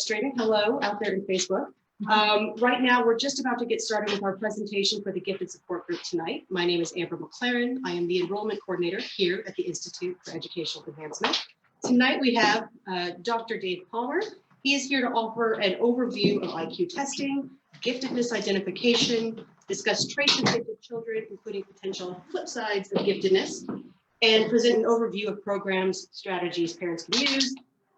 Hello out there in Facebook. Right now, we're just about to get started with our presentation for the Gifted Support Group tonight. My name is Amber McLaren. I am the enrollment coordinator here at the Institute for Educational Advancement. Tonight we have Dr. Dave Palmer. He is here to offer an overview of IQ testing, giftedness identification, discuss traits of gifted children, including potential flip sides of giftedness, and present an overview of programs, strategies parents can use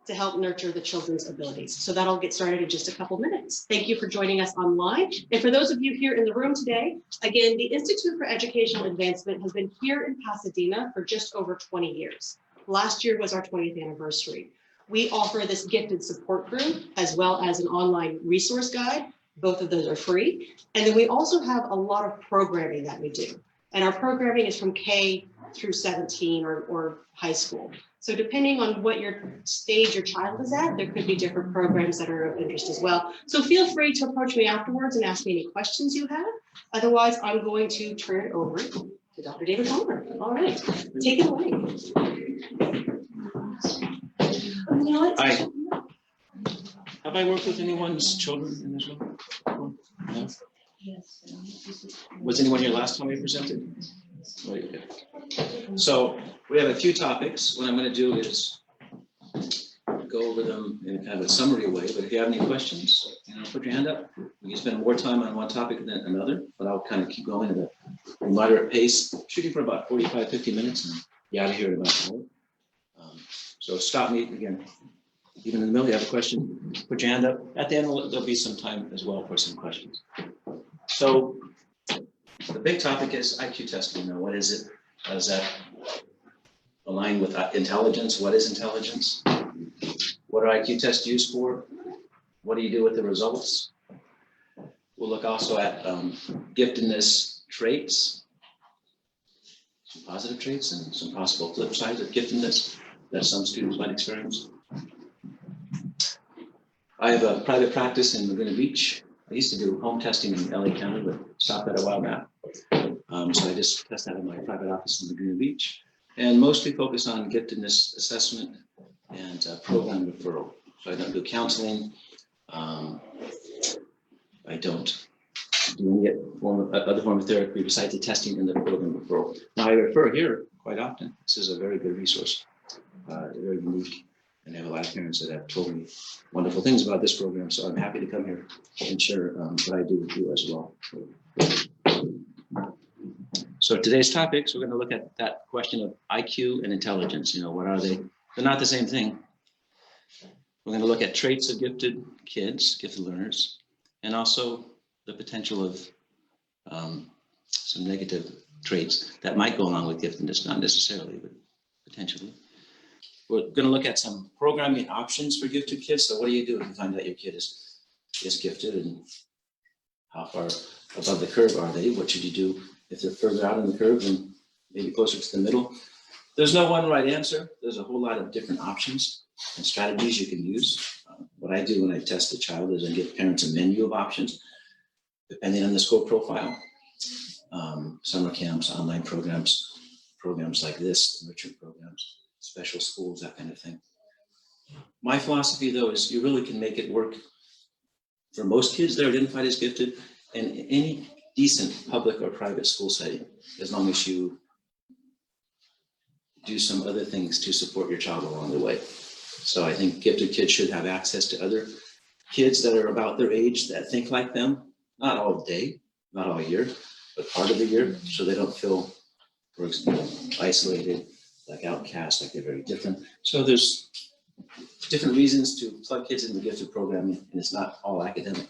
to help nurture the children's abilities. So that'll get started in just a couple minutes. Thank you for joining us online. And for those of you here in the room today, again, the Institute for Educational Advancement has been here in Pasadena for just over 20 years. Last year was our 20th anniversary. We offer this gifted support group as well as an online resource guide. Both of those are free. And then we also have a lot of programming that we do. And our programming is from K through 17 or high school. So depending on what your stage your child is at, there could be different programs that are of interest as well. So feel free to approach me afterwards and ask me any questions you have. Otherwise, I'm going to turn it over to Dr. David Palmer. All right, take it away. Hi. Have I worked with anyone's children in this one? No? Was anyone here last time we presented? Okay. So we have a few topics. What I'm going to do is go over them in kind of a summary way, but if you have any questions, put your hand up. We can spend more time on one topic than another, but I'll kind of keep going at a moderate pace, shooting for about 45, 50 minutes, and be out of here in about an hour. So stop me again. Even in the middle, you have a question, put your hand up. At the end, there'll be some time as well for some questions. So the big topic is IQ testing. Now, what is it? How does that align with intelligence? What is intelligence? What are IQ tests used for? What do you do with the results? We'll look also at giftedness traits, some positive traits and some possible flip sides of giftedness that some students might experience. I have a private practice in Laguna Beach. I used to do home testing in LA County, but stopped that a while back. So I just test out of my private office in Laguna Beach and mostly focus on giftedness assessment and program referral. So I don't do counseling. I don't do any other form of therapy besides the testing and the program referral. Now I refer here quite often. This is a very good resource, very unique. And I have a lot of parents that have told me wonderful things about this program. So I'm happy to come here and share what I do with you as well. So today's topics, we're going to look at that question of IQ and intelligence. What are they? They're not the same thing. We're going to look at traits of gifted kids, gifted learners, and also the potential of some negative traits that might go along with giftedness, not necessarily, but potentially. We're going to look at some programming options for gifted kids. So what do you do if you find out your kid is gifted, and how far above the curve are they? What should you do if they're further out in the curve and maybe closer to the middle? There's no one right answer. There's a whole lot of different options and strategies you can use. What I do when I test a child is I give parents a menu of options, depending on the school profile. Summer camps, online programs like this, enrichment programs, special schools, that kind of thing. My philosophy, though, is you really can make it work for most kids that are identified as gifted in any decent public or private school setting, as long as you do some other things to support your child along the way. So I think gifted kids should have access to other kids that are about their age that think like them, not all day, not all year, but part of the year, so they don't feel, for example, isolated, like outcast, like they're very different. So there's different reasons to plug kids in the gifted program, and it's not all academic.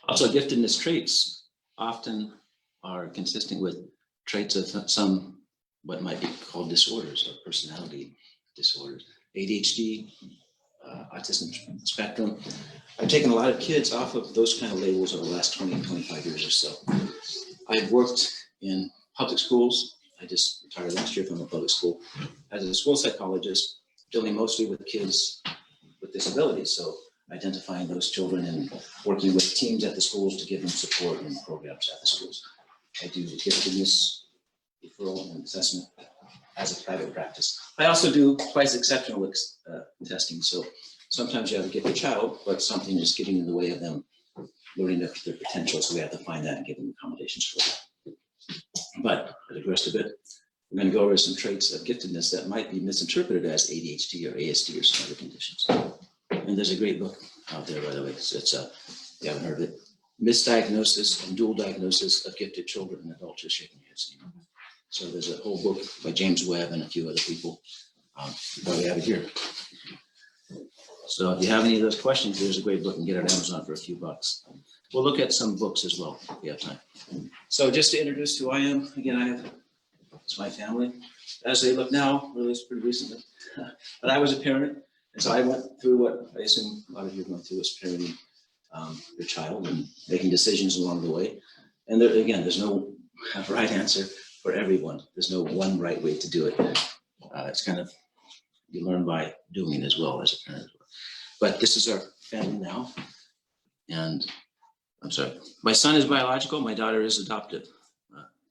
Also, giftedness traits often are consistent with traits of some what might be called disorders or personality disorders, ADHD, autism spectrum. I've taken a lot of kids off of those kind of labels over the last 20, 25 years or so. I've worked in public schools. I just retired last year from a public school as a school psychologist, dealing mostly with kids with disabilities. So identifying those children and working with teams at the schools to give them support and programs at the schools. I do giftedness, referral, and assessment. as a private practice. I also do twice exceptional testing. So sometimes you have a gifted child, but something is getting in the way of them learning their potential. So we have to find that and give them accommodations for that. But for the rest of it, we're going to go over some traits of giftedness that might be misinterpreted as ADHD or ASD or some other conditions. And there's a great book out there, by the way. It's if you haven't heard of it, Misdiagnosis and Dual Diagnosis of Gifted Children and Adults. Just shaking your heads. So there's a whole book by James Webb and a few other people. But we have it here. So if you have any of those questions, there's a great book. You can get it on Amazon for a few bucks. We'll look at some books as well if we have time. So just to introduce who I am, again, it's my family. As they look now, really it's pretty recently. But I was a parent, and so I went through what I assume a lot of you are going through as parenting your child and making decisions along the way. And there, again, there's no right answer for everyone. There's no one right way to do it. It's kind of, you learn by doing as well as a parent. But this is our family now. And I'm sorry, my son is biological, my daughter is adoptive.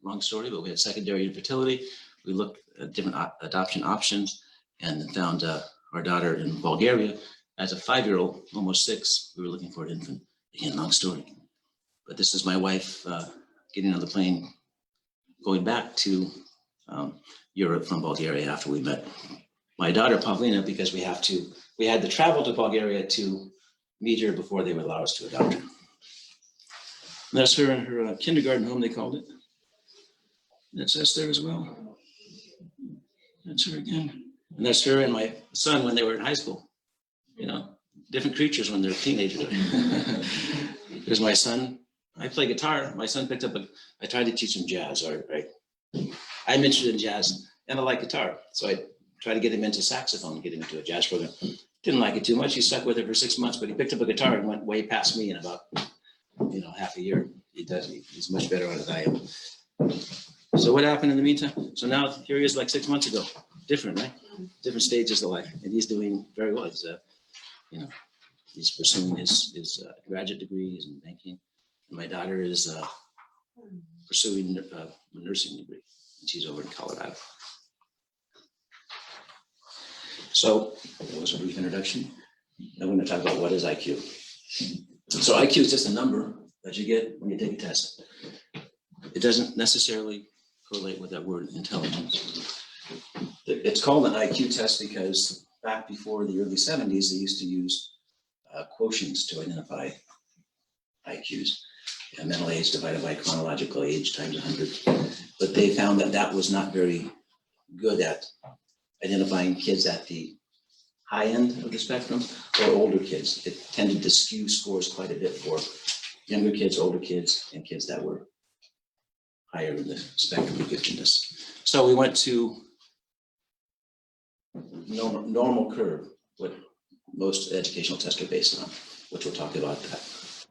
Long story, but we had secondary infertility. We looked at different adoption options and then found our daughter in Bulgaria as a 5-year-old, almost 6. We were looking for an infant. Again, long story. But this is my wife getting on the plane, going back to Europe from Bulgaria after we met my daughter Pavlina, because we had to travel to Bulgaria to meet her before they would allow us to adopt her. And that's her in her kindergarten home, they called it. That's us there as well. That's her again. And that's her and my son when they were in high school. You know, different creatures when they're teenagers. There's my son. I play guitar. My son picked up I tried to teach him jazz. I'm interested in jazz and I like guitar. So I tried to get him into saxophone, get him into a jazz program. Didn't like it too much. He stuck with it for 6 months, but he picked up a guitar and went way past me in about, half a year. He's much better at it than I am. So what happened in the meantime? So now here he is like 6 months ago. Different, right? Different stages of life. And he's doing very well. He's pursuing his graduate degree. He's in banking. And my daughter is pursuing a nursing degree. And she's over in Colorado. So that was a brief introduction. Now we're going to talk about what is IQ. So IQ is just a number that you get when you take a test. It doesn't necessarily correlate with that word intelligence. It's called an IQ test because back before the early 70s, they used to use quotients to identify IQs. Mental age divided by chronological age times 100. But they found that was not very good at identifying kids at the high end of the spectrum or older kids. It tended to skew scores quite a bit for younger kids, older kids, and kids that were higher in the spectrum of giftedness. So we went to normal curve, what most educational tests are based on, which we'll talk about that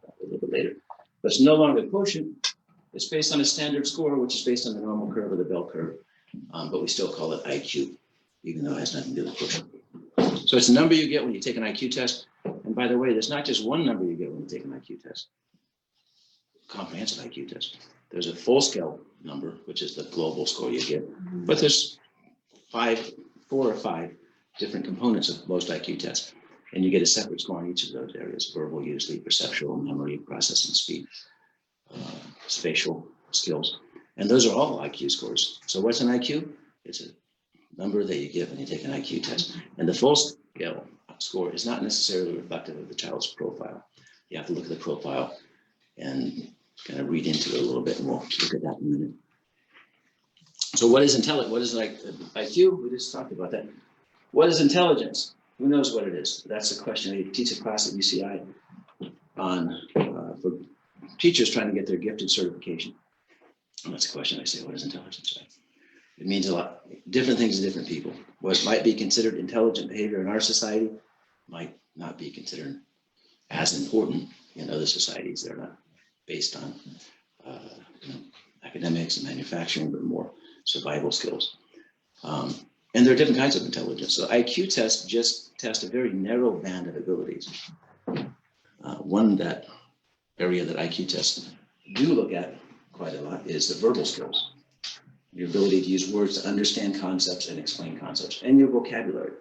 a little bit later. But it's no longer a quotient. It's based on a standard score, which is based on the normal curve or the bell curve. But we still call it IQ, even though it has nothing to do with quotient. So it's a number you get when you take an IQ test. And by the way, there's not just one number you get when you take an IQ test, comprehensive IQ test. There's a full scale number, which is the global score you get. But there's 4 or 5 different components of most IQ tests. And you get a separate score on each of those areas: verbal, usually, perceptual, memory, processing speed, spatial skills. And those are all IQ scores. So what's an IQ? It's a number that you get when you take an IQ test. And the full scale score is not necessarily reflective of the child's profile. You have to look at the profile and kind of read into it a little bit, and we'll look at that in a minute. So what is intelligence? What is IQ? We just talked about that. What is intelligence? Who knows what it is? That's the question. I teach a class at UCI on for teachers trying to get their gifted certification. And that's the question I say, what is intelligence? Right? It means a lot, different things to different people. What might be considered intelligent behavior in our society might not be considered as important in other societies. They're not based on academics and manufacturing, but more survival skills. And there are different kinds of intelligence. So IQ tests just test a very narrow band of abilities. That area that IQ tests do look at quite a lot is the verbal skills. your ability to use words to understand concepts and explain concepts, and your vocabulary.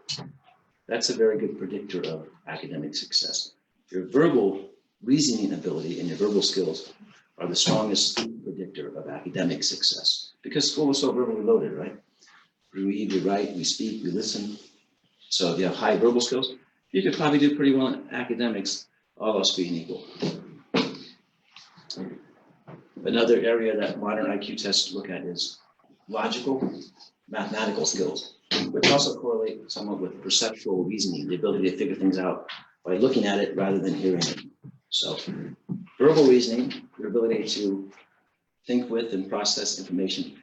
That's a very good predictor of academic success. Your verbal reasoning ability and your verbal skills are the strongest predictor of academic success, because school is so verbally loaded, right? We read, we write, we speak, we listen. So if you have high verbal skills, you could probably do pretty well in academics, all else being equal. Another area that modern IQ tests look at is logical, mathematical skills, which also correlate somewhat with perceptual reasoning, the ability to figure things out by looking at it rather than hearing it. So verbal reasoning, your ability to think with and process information,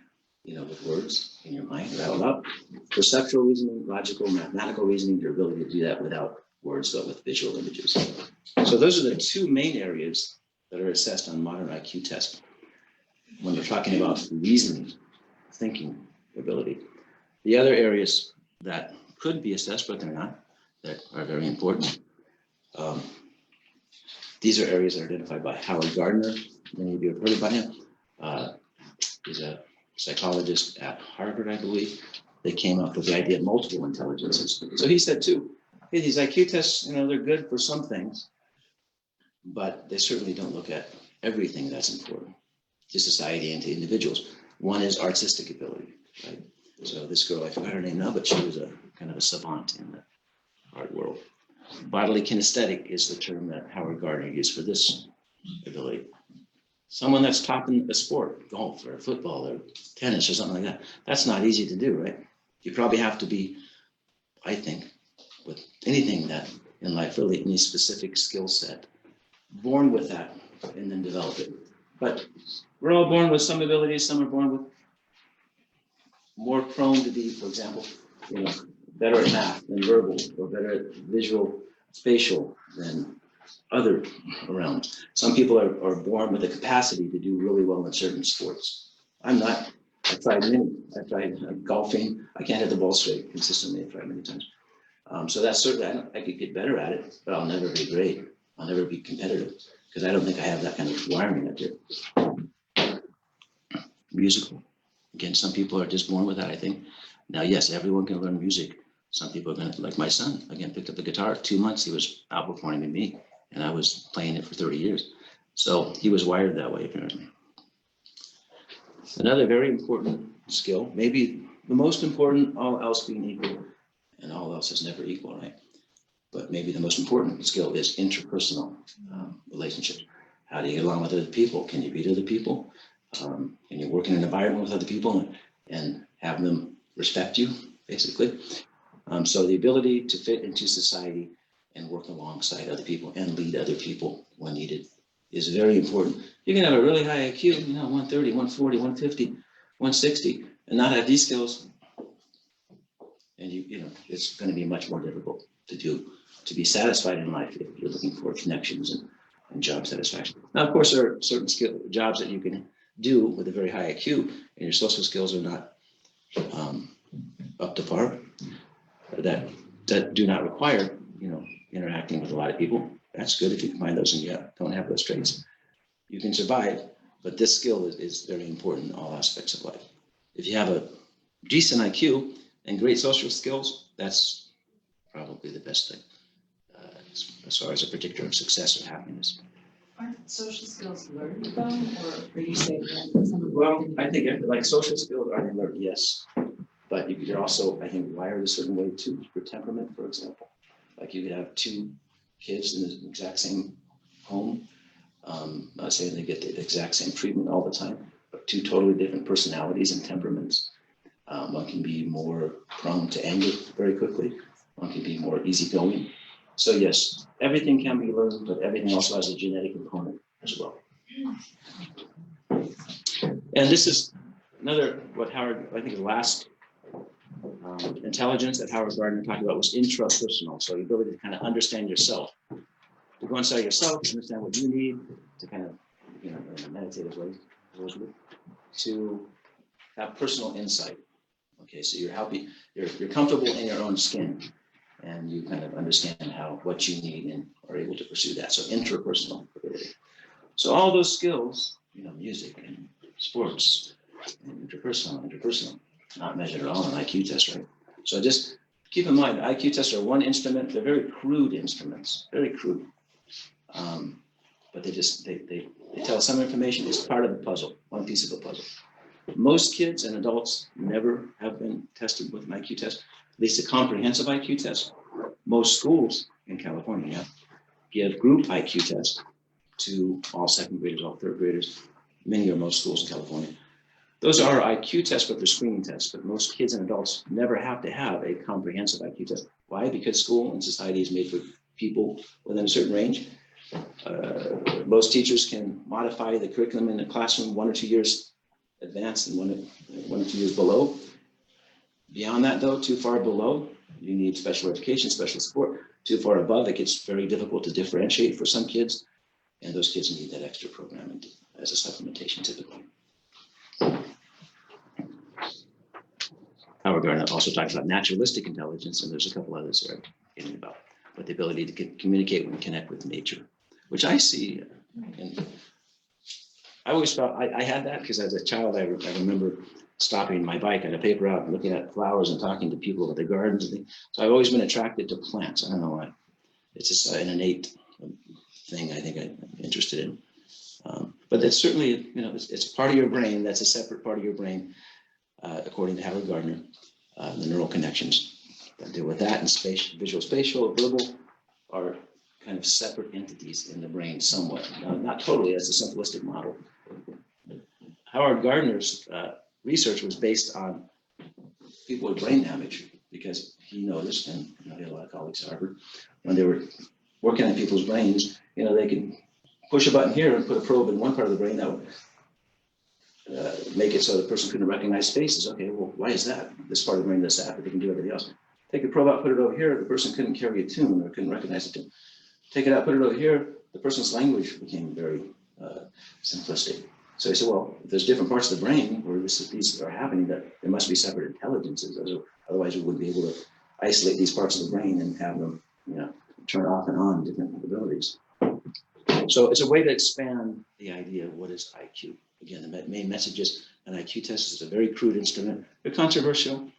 with words in your mind, rattle up. Perceptual reasoning, logical, mathematical reasoning, your ability to do that without words, but with visual images. So those are the two main areas that are assessed on modern IQ tests when we're talking about reasoning, thinking ability. The other areas that could be assessed, but they're not, that are very important. These are areas that are identified by Howard Gardner. Many of you have heard about him. He's a psychologist at Harvard, I believe. They came up with the idea of multiple intelligences. So he said too, hey, these IQ tests, they're good for some things, but they certainly don't look at everything that's important to society and to individuals. One is artistic ability, right? So this girl, I forgot her name now, but she was a kind of a savant in the art world. Bodily kinesthetic is the term that Howard Gardner used for this ability. Someone that's top in a sport, golf or football or tennis or something like that, that's not easy to do, right? You probably have to be, I think, with anything that in life, really any specific skill set, born with that and then develop it. But we're all born with some abilities, some are born with more prone to be, for example, better at math than verbal, or better at visual, spatial than other around. Some people are born with the capacity to do really well in certain sports. I'm not. I tried many. I tried golfing. I can't hit the ball straight consistently. I've tried many times. So that's certainly, I could get better at it, but I'll never be great. I'll never be competitive because I don't think I have that kind of wiring up there. Musical. Again, some people are just born with that, I think. Now, yes, everyone can learn music. Some people are going to, like my son, again, picked up the guitar. 2 months, he was outperforming me, and I was playing it for 30 years. So he was wired that way, apparently. Another very important skill, maybe the most important, all else being equal, and all else is never equal, right? But maybe the most important skill is interpersonal relationships. How do you get along with other people? Can you beat other people? Can you work in an environment with other people and have them respect you, basically? So the ability to fit into society and work alongside other people and lead other people when needed is very important. You can have a really high IQ, 130, 140, 150, 160, and not have these skills. And it's going to be much more difficult to be satisfied in life if you're looking for connections and job satisfaction. Now, of course, there are certain jobs that you can do with a very high IQ, and your social skills are not up to par, that do not require, interacting with a lot of people. That's good if you can find those and you don't have those traits. You can survive, but this skill is very important in all aspects of life. If you have a decent IQ and great social skills, that's probably the best thing as far as a predictor of success or happiness. Aren't social skills learned though, or are you saying that? Well, I think like social skills are learned, yes, but you could also, I think, wired a certain way too, for temperament, for example. Like you could have two kids in the exact same home, not saying they get the exact same treatment all the time, but two totally different personalities and temperaments. One can be more prone to anger very quickly. One can be more easygoing. So yes, everything can be learned, but everything also has a genetic component as well. And this is another, what Howard, I think the last intelligence that Howard Gardner talked about was intrapersonal. So the ability to kind of understand yourself, to go inside yourself, understand what you need, to kind of, in a meditative way, to have personal insight. Okay, so you're happy, you're comfortable in your own skin, and you kind of understand what you need and are able to pursue that. So intrapersonal ability. So all those skills, music and sports, and interpersonal, not measured at all in IQ tests, right? So just keep in mind, IQ tests are one instrument. They're very crude instruments, very crude. But they tell some information. It's part of the puzzle, one piece of the puzzle. Most kids and adults never have been tested with an IQ test, at least a comprehensive IQ test. Most schools in California give group IQ tests to all second graders, all third graders, many or most schools in California. Those are IQ tests, but they're screening tests. But most kids and adults never have to have a comprehensive IQ test. Why? Because school and society is made for people within a certain range. Most teachers can modify the curriculum in the classroom 1 or 2 years advanced and one or 2 years below. Beyond that, though, too far below, you need special education, special support. Too far above, it gets very difficult to differentiate for some kids, and those kids need that extra programming as a supplementation typically. Howard Gardner also talks about naturalistic intelligence, and there's a couple others there getting about, but the ability to communicate and connect with nature, which I see. And I always thought I had that because as a child, I remember stopping my bike and a paper out and looking at flowers and talking to people about their gardens and things. So I've always been attracted to plants. I don't know why. It's just an innate thing I think I'm interested in. But it's certainly, it's part of your brain. That's a separate part of your brain, according to Howard Gardner, the neural connections that deal with that and visual, spatial, verbal are kind of separate entities in the brain somewhat. Not totally, that's a simplistic model. Howard Gardner's research was based on people with brain damage because he noticed, and he had a lot of colleagues at Harvard, when they were working on people's brains, they could push a button here and put a probe in one part of the brain that would make it so the person couldn't recognize faces. Okay, well, why is that? This part of the brain does that, but they can do everything else. Take the probe out, put it over here, the person couldn't carry a tune or couldn't recognize a tune. Take it out, put it over here, the person's language became very simplistic. So he said, well, if there's different parts of the brain where these are happening, that there must be separate intelligences. Otherwise, we wouldn't be able to isolate these parts of the brain and have them, turn off and on different abilities. So it's a way to expand the idea of what is IQ. Again, the main message is an IQ test is a very crude instrument. They're controversial.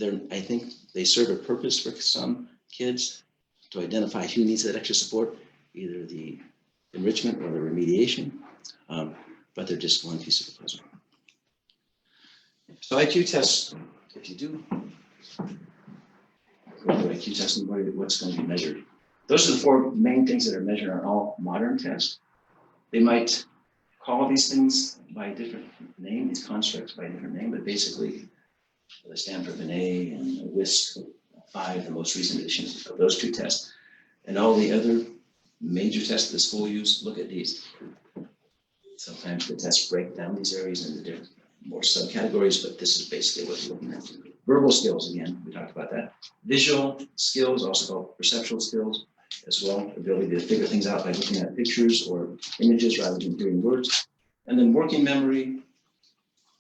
I think they serve a purpose for some kids to identify who needs that extra support, either the enrichment or the remediation. But they're just one piece of the puzzle. So IQ tests, if you do IQ tests, what's going to be measured? Those are the 4 main things that are measured on all modern tests. They might call these things by a different name, these constructs by a different name, but basically the Stanford Binet and the WISCV, the most recent editions of those 2 tests, and all the other major tests the school use, look at these. Sometimes the tests break down these areas into different, more subcategories, but this is basically what we're looking at. Verbal skills, again, we talked about that. Visual skills, also called perceptual skills as well, ability to figure things out by looking at pictures or images rather than hearing words. And then working memory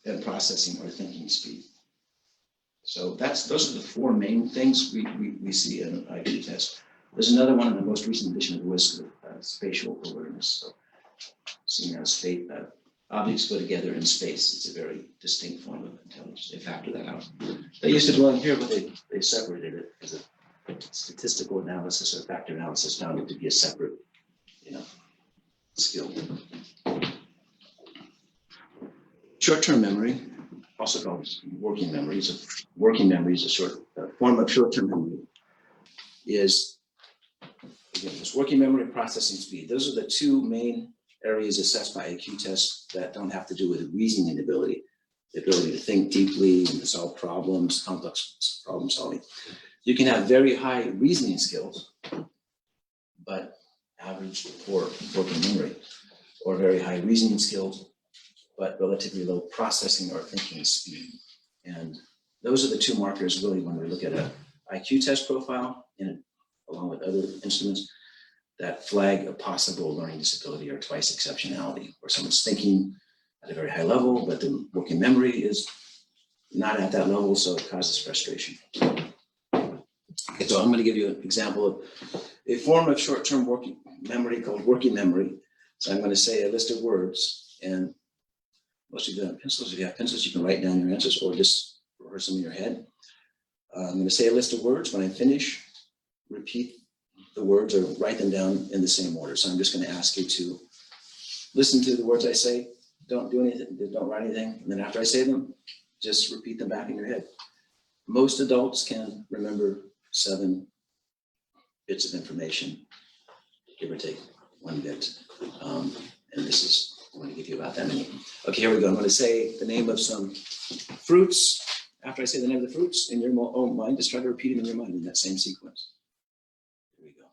and processing or thinking speed. So those are the 4 main things we see in an IQ test. There's another one in the most recent edition of the WISCV, spatial awareness. So seeing how objects go together in space. It's a very distinct form of intelligence. They factor that out. They used to belong here, but they separated it as a statistical analysis or factor analysis, found it to be a separate, skill. Short-term memory, also called working memory. Working memory is a form of short-term memory. Is again, this working memory and processing speed. Those are the 2 main areas assessed by IQ tests that don't have to do with reasoning ability, the ability to think deeply and to solve problems, complex problem solving. You can have very high reasoning skills, but average poor working memory, or very high reasoning skills, but relatively low processing or thinking speed. And those are the 2 markers really when we look at an IQ test profile, along with other instruments, that flag a possible learning disability or twice exceptionality, where someone's thinking at a very high level, but the working memory is not at that level, so it causes frustration. Okay, so I'm going to give you an example of a form of short-term working memory called working memory. So I'm going to say a list of words, and most of you have pencils. If you have pencils, you can write down your answers or just rehearse them in your head. I'm going to say a list of words. When I finish, repeat the words or write them down in the same order. So I'm just going to ask you to listen to the words I say. Don't do anything. Don't write anything. And then after I say them, just repeat them back in your head. Most adults can remember 7 bits of information, give or take 1 bit. And this is, I'm going to give you about that many. Okay, here we go. I'm going to say the name of some fruits. After I say the name of the fruits in your own mind, just try to repeat them in your mind in that same sequence. Here we go.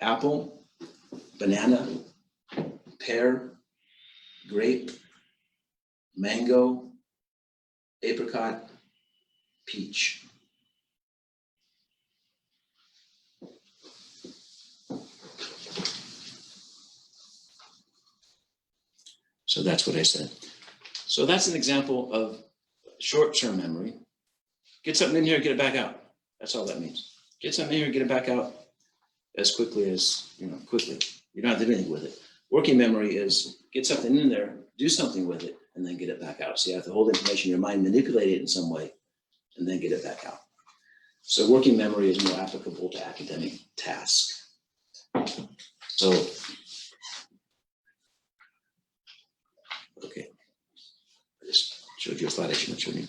Apple, banana, pear, grape, mango, apricot, peach. So that's what I said. So that's an example of short-term memory. Get something in here, get it back out. That's all that means. Get something in here, get it back out as quickly as, quickly. You don't have to do anything with it. Working memory is get something in there, do something with it, and then get it back out. So you have to hold information in your mind, manipulate it in some way, and then get it back out. So working memory is more applicable to academic tasks. So, okay. I just showed you a slide I shouldn't have shown you.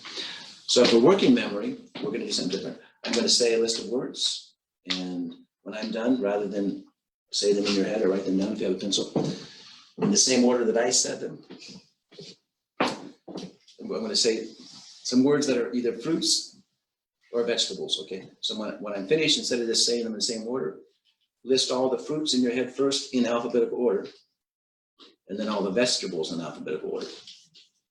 So for working memory, we're going to do something different. I'm going to say a list of words, and when I'm done, rather than say them in your head or write them down if you have a pencil, in the same order that I said them, I'm going to say some words that are either fruits or vegetables, okay? So when I'm finished, instead of just saying them in the same order, list all the fruits in your head first in alphabetical order, and then all the vegetables in alphabetical order.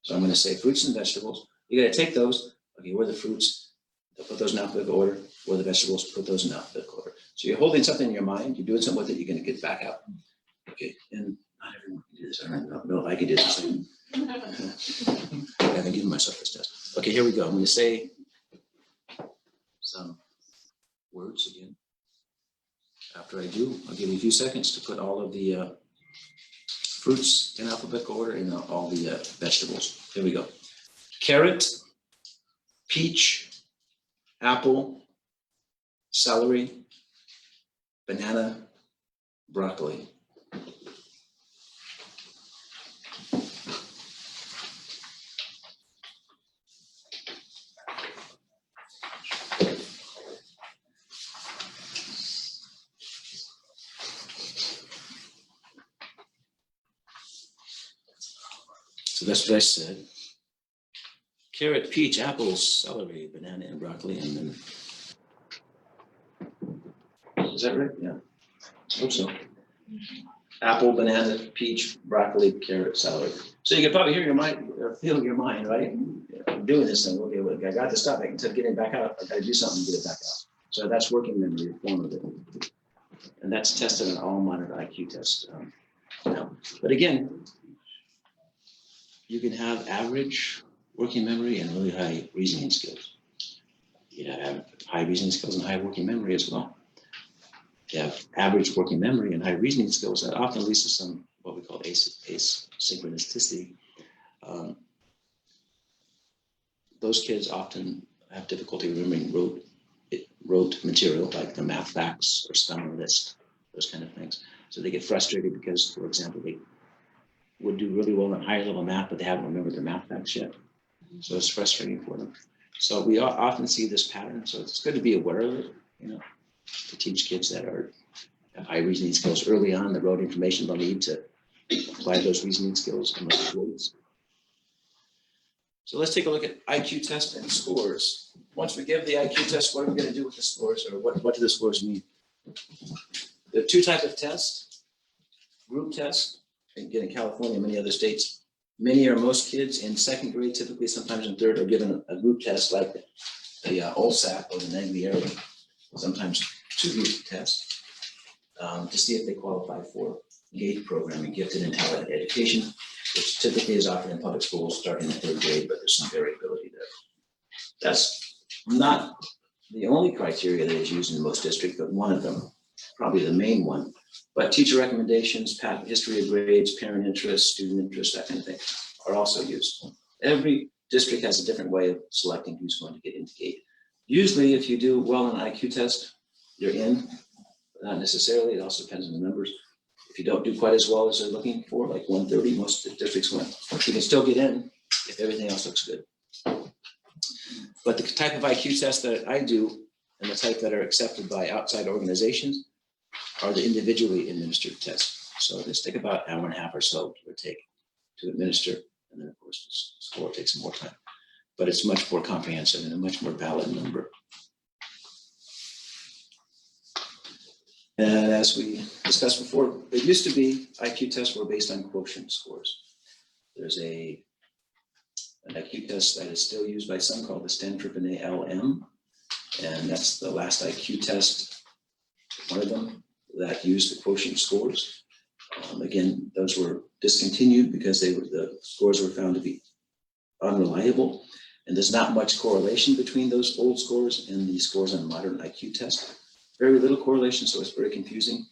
So I'm going to say fruits and vegetables. You got to take those, okay, where are the fruits? Put those in alphabetical order. Where are the vegetables? Put those in alphabetical order. So you're holding something in your mind, you're doing something with it, you're going to get back out. Okay, and not everyone can do this. I don't know if I can do this. I haven't given myself this test. Okay, here we go. I'm going to say some words again. After I do, I'll give you a few seconds to put all of the fruits in alphabetical order and all the vegetables. Here we go. Carrot, peach, apple, celery, banana, broccoli. So that's what I said. Carrot, peach, apples, celery, banana, and broccoli. And then, is that right? Yeah, I hope so. Apple, banana, peach, broccoli, carrot, celery. So you can probably hear your mind, or feel your mind, right? I'm doing this thing. Okay, well, I got to stop it. Instead of getting back out, I got to do something to get it back out. So that's working memory, a form of it. And that's tested in all modern IQ tests. But again, you can have average working memory and really high reasoning skills. You have high reasoning skills and high working memory as well. You have average working memory and high reasoning skills that often leads to some what we call asynchronicity. Those kids often have difficulty remembering rote material like the math facts or spelling list, those kind of things. So they get frustrated because, for example, they would do really well in higher level math, but they haven't remembered their math facts yet. So it's frustrating for them. So we often see this pattern. So it's good to be aware of it, to teach kids that have high reasoning skills early on, the rote information they'll need to apply those reasoning skills in those ways. So let's take a look at IQ test and scores. Once we give the IQ test, what are we going to do with the scores, or what do the scores mean? There are 2 types of tests. Group tests, again in California and many other states. Many or most kids in 2nd grade, typically sometimes in 3rd, are given a group test like the OLSAT or the Naglieri, sometimes 2 group tests to see if they qualify for GATE program, and Gifted and Talented Education, which typically is offered in public schools starting in 3rd grade, but there's some variability there. That's not the only criteria that is used in most districts, but one of them, probably the main one. But teacher recommendations, history of grades, parent interest, student interest, that kind of thing, are also used. Every district has a different way of selecting who's going to get into GATE. Usually, if you do well on an IQ test, you're in. Not necessarily. It also depends on the numbers. If you don't do quite as well as they're looking for, like 130, most districts win. You can still get in if everything else looks good. But the type of IQ test that I do and the type that are accepted by outside organizations are the individually administered tests. So this take about an hour and a half or so to take to administer. And then of course the score takes some more time, but it's much more comprehensive and a much more valid number. And as we discussed before, it used to be IQ tests were based on quotient scores. There's an IQ test that is still used by some called the Stanford-LM, and that's the last IQ test, one of them, that used the quotient scores. Again, those were discontinued because the scores were found to be unreliable, and there's not much correlation between those old scores and the scores on a modern IQ test. Very little correlation, so it's very confusing.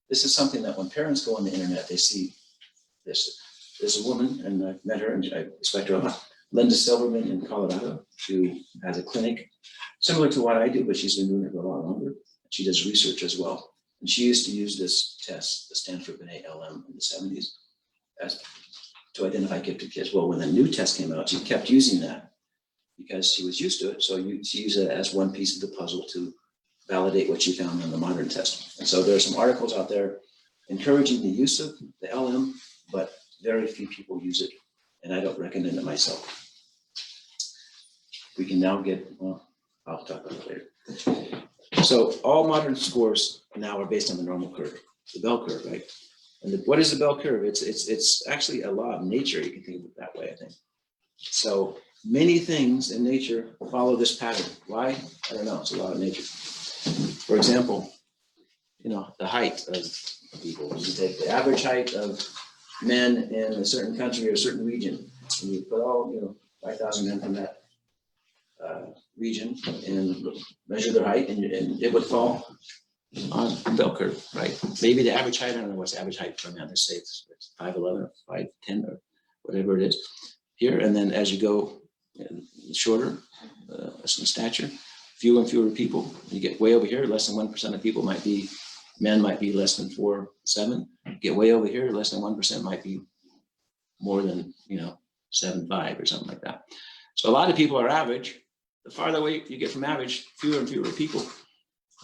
This is something that when parents go on the internet, they see this. There's a woman, and I've met her, and I respect her a lot, Linda Silverman in Colorado, who has a clinic similar to what I do, but she's been doing it for a lot longer. She does research as well. And she used to use this test, the Stanford-LM in the 70s, as to identify gifted kids. Well, when the new test came out, she kept using that because she was used to it. So she used it as one piece of the puzzle to validate what she found on the modern test. And so there are some articles out there encouraging the use of the LM, but very few people use it, and I don't recommend it myself. We can now get, well, I'll talk about it later. So all modern scores now are based on the normal curve, the bell curve, right? And what is the bell curve? It's actually a law of nature. You can think of it that way, I think. So many things in nature follow this pattern. Why? I don't know. It's a law of nature. For example, the height of people. You take the average height of men in a certain country or a certain region, and you put all 5,000 men from that region and measure their height, and it would fall on the bell curve, right? Maybe the average height, I don't know what's the average height for a man. Let's say it's 5'11" or 5'10" or whatever it is here. And then as you go shorter in stature, fewer and fewer people. You get way over here, less than 1% of men might be less than 4'7". Get way over here, less than 1% might be more than 7'5" or something like that. So a lot of people are average. The farther away you get from average, fewer and fewer people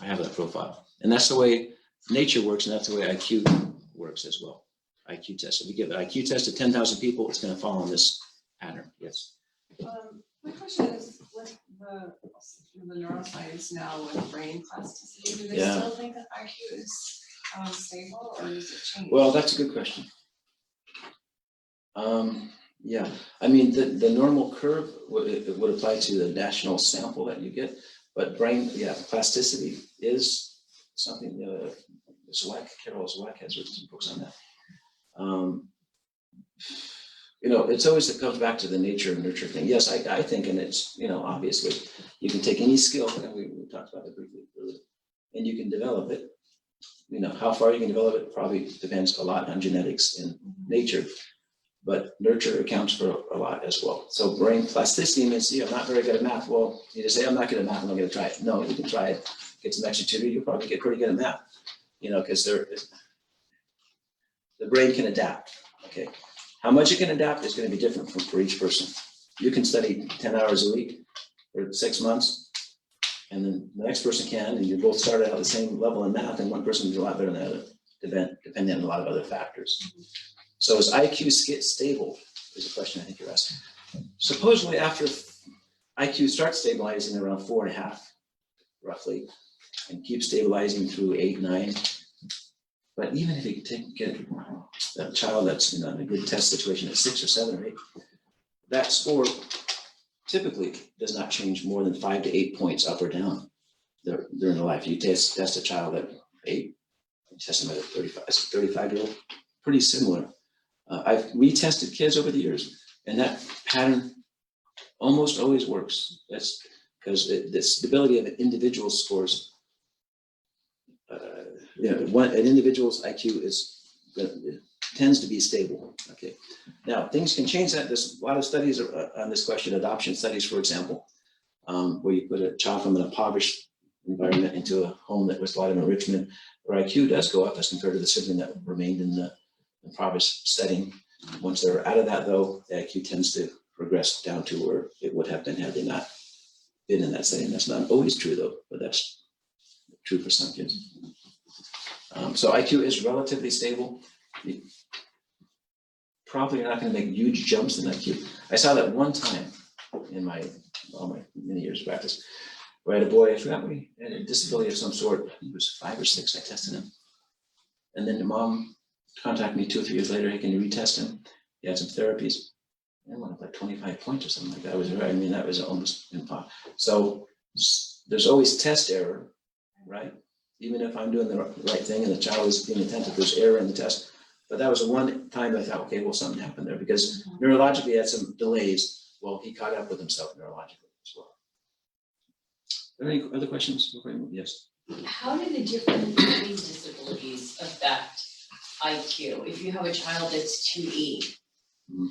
have that profile. And that's the way nature works, and that's the way IQ works as well. IQ test. If you give an IQ test to 10,000 people, it's going to follow this pattern. Yes. My question is, with the neuroscience now with brain plasticity, do they still think that IQ is stable, or does it change? Well, that's a good question. Yeah, I mean, the normal curve would apply to the national sample that you get, but brain, plasticity is something, Carol Zwack has written some books on that. It's always, it comes back to the nature and nurture thing. Yes, I think, and it's, obviously, you can take any skill, and we talked about it briefly earlier, and you can develop it. How far you can develop it probably depends a lot on genetics and nature, but nurture accounts for a lot as well. So brain plasticity means, I'm not very good at math. Well, you just say, I'm not good at math, I'm not going to try it. No, you can try it, get some extra tutor, you'll probably get pretty good at math, because the brain can adapt, okay? How much it can adapt is going to be different for each person. You can study 10 hours a week for 6 months, and then the next person can, and you both start out at the same level in math, and one person is a lot better than the other, depending on a lot of other factors. So is IQ stable, is a question I think you're asking. Supposedly after IQ starts stabilizing around 4.5, roughly, and keeps stabilizing through 8, 9. But even if you get a child that's in a good test situation at 6 or 7 or 8, that score typically does not change more than 5 to 8 points up or down during their life. You test a child at 8, you test them at 35-year-old, pretty similar. I've retested kids over the years, and that pattern almost always works. That's because the stability of an individual's scores. An individual's IQ is tends to be stable. Okay. Now, things can change that. There's a lot of studies on this question, adoption studies, for example, where you put a child from an impoverished environment into a home that was a lot of enrichment, where IQ does go up as compared to the sibling that remained in the impoverished setting. Once they're out of that, though, the IQ tends to progress down to where it would have been had they not been in that setting. That's not always true, though, but that's true for some kids. So IQ is relatively stable. Probably you're not going to make huge jumps in IQ. I saw that one time in all my many years of practice, where I had a boy, I forgot what he had, a disability of some sort. He was 5 or 6. I tested him, and then the mom contacted me 2 or 3 years later. Hey, can you retest him? He had some therapies. And went up like 25 points or something like that. That was almost impossible. So there's always test error, right? Even if I'm doing the right thing and the child is being attentive, there's error in the test. But that was the one time I thought, okay, well, something happened there, because neurologically he had some delays. Well, he caught up with himself neurologically as well. Are there any other questions before we move? Yes. How do the different learning disabilities affect IQ? If you have a child that's 2E,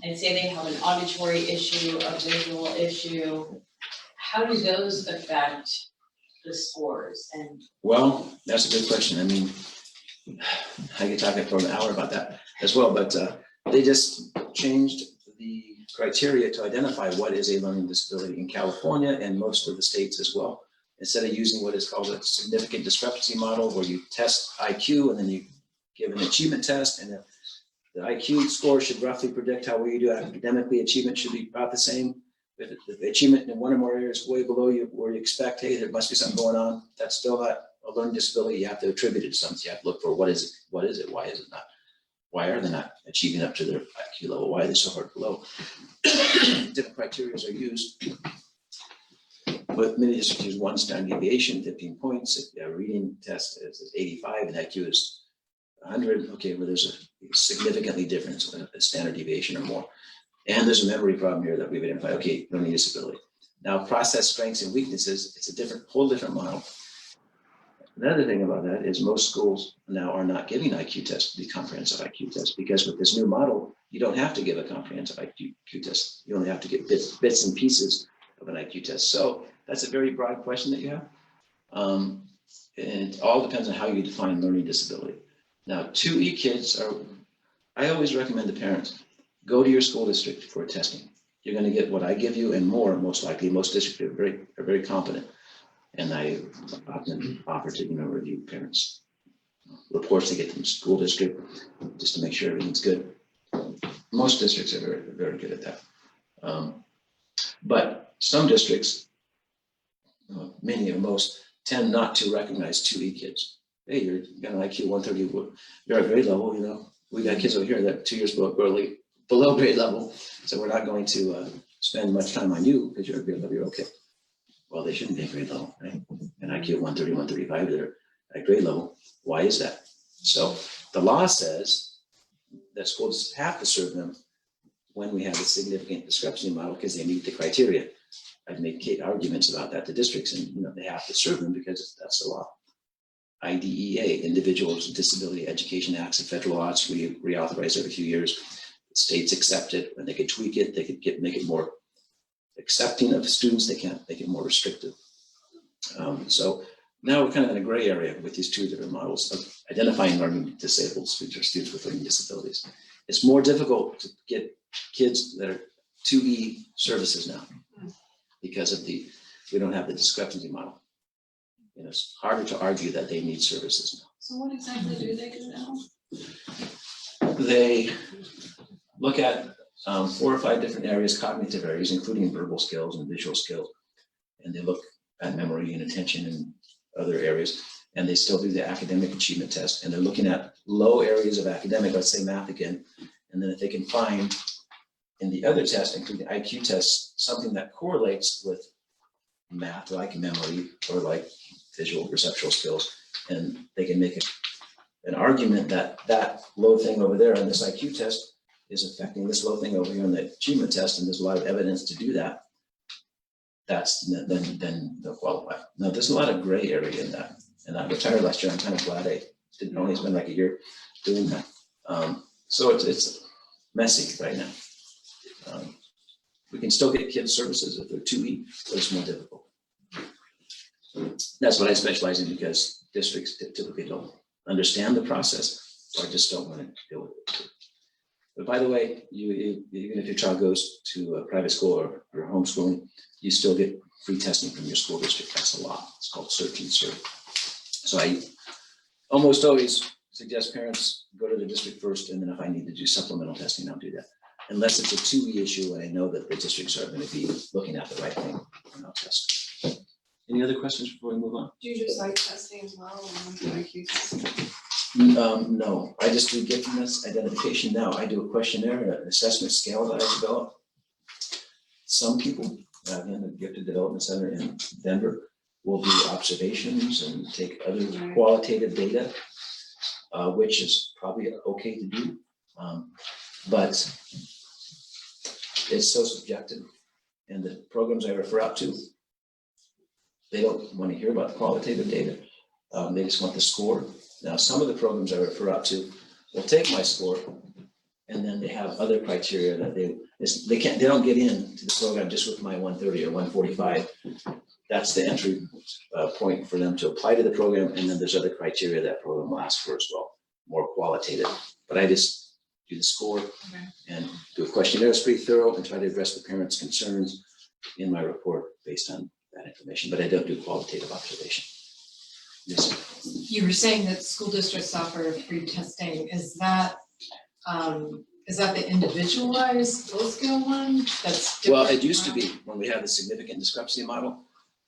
and say they have an auditory issue, a visual issue, how do those affect the scores? And well, that's a good question. I mean, I could talk for an hour about that as well, but they just changed the criteria to identify what is a learning disability in California and most of the states as well. Instead of using what is called a significant discrepancy model, where you test IQ and then you give an achievement test, and the IQ score should roughly predict how well you do academically. Achievement should be about the same. If the achievement in one or more areas way below you, where you expect, hey, there must be something going on, that's still not a learning disability. You have to attribute it to something. You have to look for what is it? Why is it not? Why are they not achieving up to their IQ level? Why are they so hard below? Different criteria are used. But many districts use 1 standard deviation, 15 points. If you have a reading test is 85 and IQ is 100, okay, well, there's a significantly different standard deviation or more. And there's a memory problem here that we've identified, okay, learning disability. Now, process strengths and weaknesses, it's a whole different model. Another thing about that is most schools now are not giving IQ tests, the comprehensive IQ test, because with this new model, you don't have to give a comprehensive IQ test. You only have to get bits and pieces of an IQ test. So that's a very broad question that you have. And it all depends on how you define learning disability. Now, 2E kids I always recommend the parents, go to your school district for testing. You're going to get what I give you and more, most likely. Most districts are very competent. And I often offer to, review parents' reports they get from the school district just to make sure everything's good. Most districts are very, very good at that. But some districts, many or most, tend not to recognize 2E kids. Hey, you're got an IQ 130, you're at grade level, we got kids over here that 2 years below grade level, so we're not going to spend much time on you because you're at grade level, you're okay. Well, they shouldn't be at grade level, right? An IQ 130, 135, they're at grade level. Why is that? So the law says that schools have to serve them when we have a significant discrepancy model because they meet the criteria. I've made arguments about that to districts, and they have to serve them because that's the law. IDEA, Individuals with Disability Education Acts and federal laws, we reauthorize every few years. The states accept it, and they could tweak it. They could make it more accepting of students. They can't make it more restrictive. So now we're kind of in a gray area with these 2 different models of identifying learning disabled students or students with learning disabilities. It's more difficult to get kids that are 2E services now because we don't have the discrepancy model. It's harder to argue that they need services now. So what exactly do they do now? They look at 4 or 5 different areas, cognitive areas, including verbal skills and visual skills. And they look at memory and attention and other areas. And they still do the academic achievement test. And they're looking at low areas of academic, let's say math again. And then if they can find in the other test, including IQ tests, something that correlates with math, like memory or like visual perceptual skills, and they can make an argument that low thing over there on this IQ test is affecting this low thing over here on the achievement test, and there's a lot of evidence to do that. Then they'll qualify. Now, there's a lot of gray area in that, and I retired last year. I'm kind of glad I didn't only spend like a year doing that. So it's messy right now. We can still get kids services if they're 2E, but it's more difficult. That's what I specialize in because districts typically don't understand the process, so I just don't want to deal with it. But by the way, even if your child goes to a private school or homeschooling, you still get free testing from your school district. That's a lot. It's called Search and Serve. So I almost always suggest parents go to the district first, and then if I need to do supplemental testing, I'll do that. Unless it's a 2E issue and I know that the districts are going to be looking at the right thing, and I'll test. Any other questions before we move on? Do you do site testing as well? Or IQ testing? No, I just do giftedness identification now. I do a questionnaire, an assessment scale that I develop. Some people in the Gifted Development Center in Denver will do observations and take other qualitative data, which is probably okay to do. But it's so subjective, and the programs I refer out to, they don't want to hear about the qualitative data. They just want the score. Now, some of the programs I refer out to will take my score, and then they have other criteria that they don't get into the program just with my 130 or 145. That's the entry point for them to apply to the program, and then there's other criteria that program will ask for as well, more qualitative. But I just do the score and do a questionnaire. It's pretty thorough and try to address the parents' concerns in my report based on that information, but I don't do qualitative observation. Yes. You were saying that school districts offer free testing. Is that the individualized full-scale one? That's different? Well, it used to be when we had the significant discrepancy model,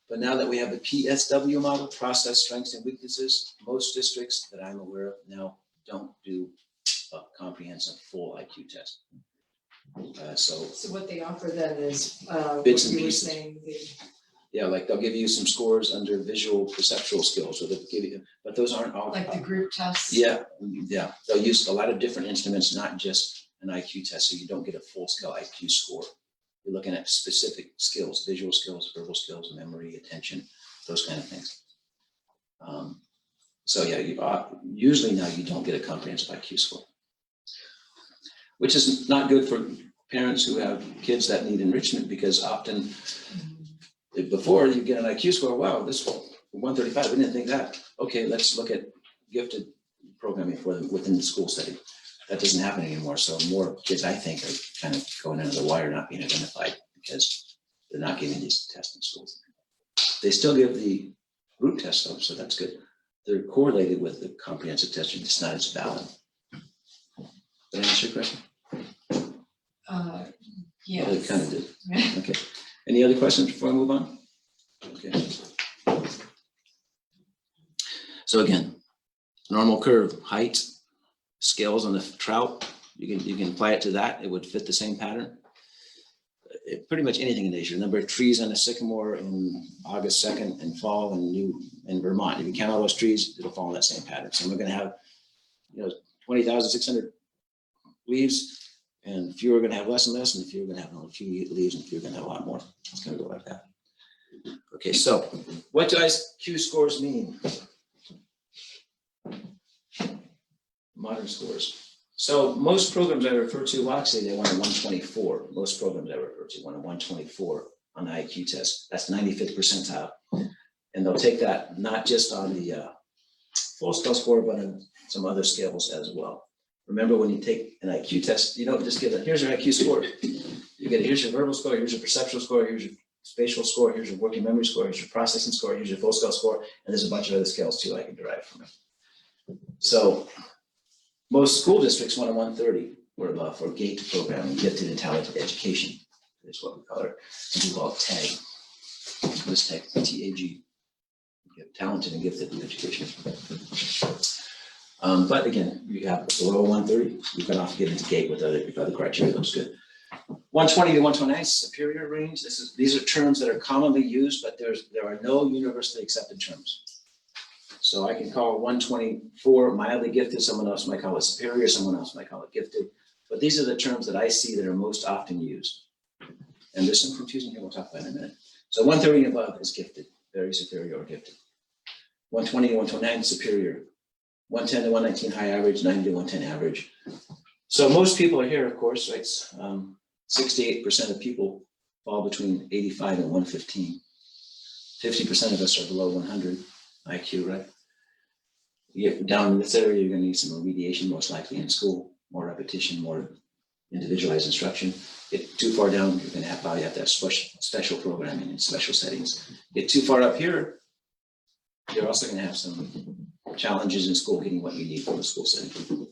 but now that we have the PSW model, process strengths and weaknesses, most districts that I'm aware of now don't do a comprehensive full IQ test. So what they offer then is Bits what and you were pieces. saying, Yeah, like they'll give you some scores under visual perceptual skills, or they'll give you, but those aren't all. like the group tests? Yeah, they'll use a lot of different instruments, not just an IQ test, so you don't get a full scale IQ score. You're looking at specific skills, visual skills, verbal skills, memory, attention, those kind of things. So yeah, usually now you don't get a comprehensive IQ score, which is not good for parents who have kids that need enrichment, because often before you get an IQ score, wow, this 135, we didn't think that. Okay, let's look at gifted programming for them within the school setting. That doesn't happen anymore. So more kids, I think, are kind of going under the wire, not being identified because they're not giving these tests in schools. They still give the group test though, so that's good. They're correlated with the comprehensive testing. It's not as valid. Did I answer your question? Yes. Well, it kind of did. Okay. Any other questions before I move on? Okay. So again, normal curve, height, scales on the trout, you can apply it to that. It would fit the same pattern. Pretty much anything in nature. Number of trees on a sycamore in August 2nd and fall in Vermont. If you count all those trees, it'll fall in that same pattern. So we're going to have, 20,600 leaves, and few are going to have less and less, and few are going to have only a few leaves, and few are going to have a lot more. It's going to go like that. Okay, so what do IQ scores mean? Modern scores. So most programs I refer to, well, actually they want a 124. Most programs I refer to want a 124 on the IQ test. That's 95th percentile. And they'll take that not just on the full scale score, but on some other scales as well. Remember, when you take an IQ test, you don't just give it, here's your IQ score. You get, here's your verbal score, here's your perceptual score, here's your spatial score, here's your working memory score, here's your processing score, here's your full scale score, and there's a bunch of other scales too I can derive from it. So most school districts want a 130 or above for GATE program, Gifted and Talented Education. That's what we call it. Some people call it TAG. This TAG, TAG, Talented and Gifted Education. But again, you have below 130, you can often get into GATE with other criteria. Looks good. 120 to 129 superior range. These are terms that are commonly used, but there are no universally accepted terms. So I can call 124 mildly gifted, someone else might call it superior, someone else might call it gifted. But these are the terms that I see that are most often used. And there's some confusion here we'll talk about in a minute. So 130 and above is gifted, very superior or gifted. 120 to 129 superior. 110 to 119 high average, 90 to 110 average. So most people are here, of course, right? 68% of people fall between 85 and 115. 50% of us are below 100 IQ, right? You get down in this area, you're going to need some remediation, most likely in school, more repetition, more individualized instruction. Get too far down, you're going to probably have to have special programming in special settings. Get too far up here, you're also going to have some challenges in school getting what you need from the school setting.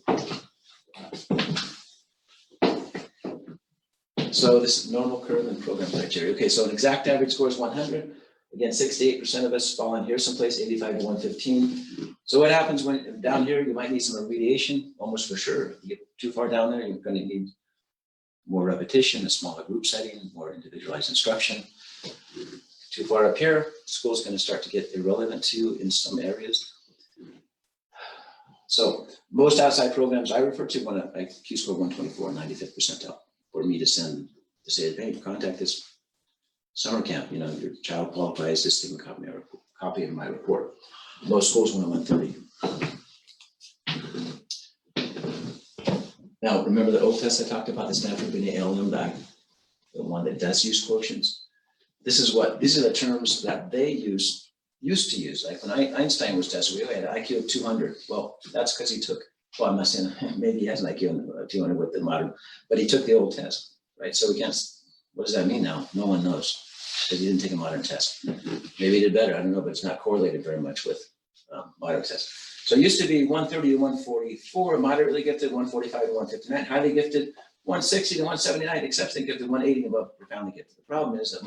So this is normal curve and program criteria. Okay, so an exact average score is 100. Again, 68% of us fall in here someplace, 85 to 115. So what happens when down here, you might need some remediation, almost for sure. If you get too far down there, you're going to need more repetition, a smaller group setting, more individualized instruction. Too far up here, school's going to start to get irrelevant to you in some areas. So most outside programs I refer to want a IQ score 124, 95th percentile, for me to send to say, hey, contact this summer camp, you know, your child qualifies, this thing, copy of my report. Most schools want a 130. Now, remember the old test I talked about, the Stanford Binet ALM back, the one that does use quotients? These are the terms that they used to use. Like when Einstein was tested, we had an IQ of 200. Well, that's because he took, well, I'm not saying maybe he has an IQ of 200 with the modern, but he took the old test, right? So we can't, what does that mean now? No one knows, because he didn't take a modern test. Maybe he did better, I don't know, but it's not correlated very much with modern tests. So it used to be 130 to 144, moderately gifted, 145 to 159, highly gifted, 160 to 179, exceptionally gifted, 180 above profoundly gifted. The problem is that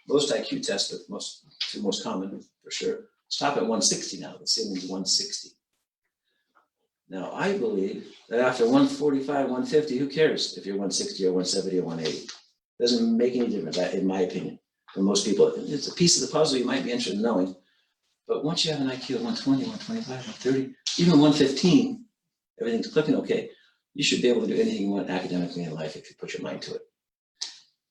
most IQ tests, the most common for sure, stop at 160 now. The ceiling is 160. Now I believe that after 145, 150, who cares if you're 160 or 170 or 180? Doesn't make any difference, in my opinion. For most people, it's a piece of the puzzle you might be interested in knowing. But once you have an IQ of 120, 125, 130, even 115, everything's clicking okay. You should be able to do anything you want academically in life if you put your mind to it.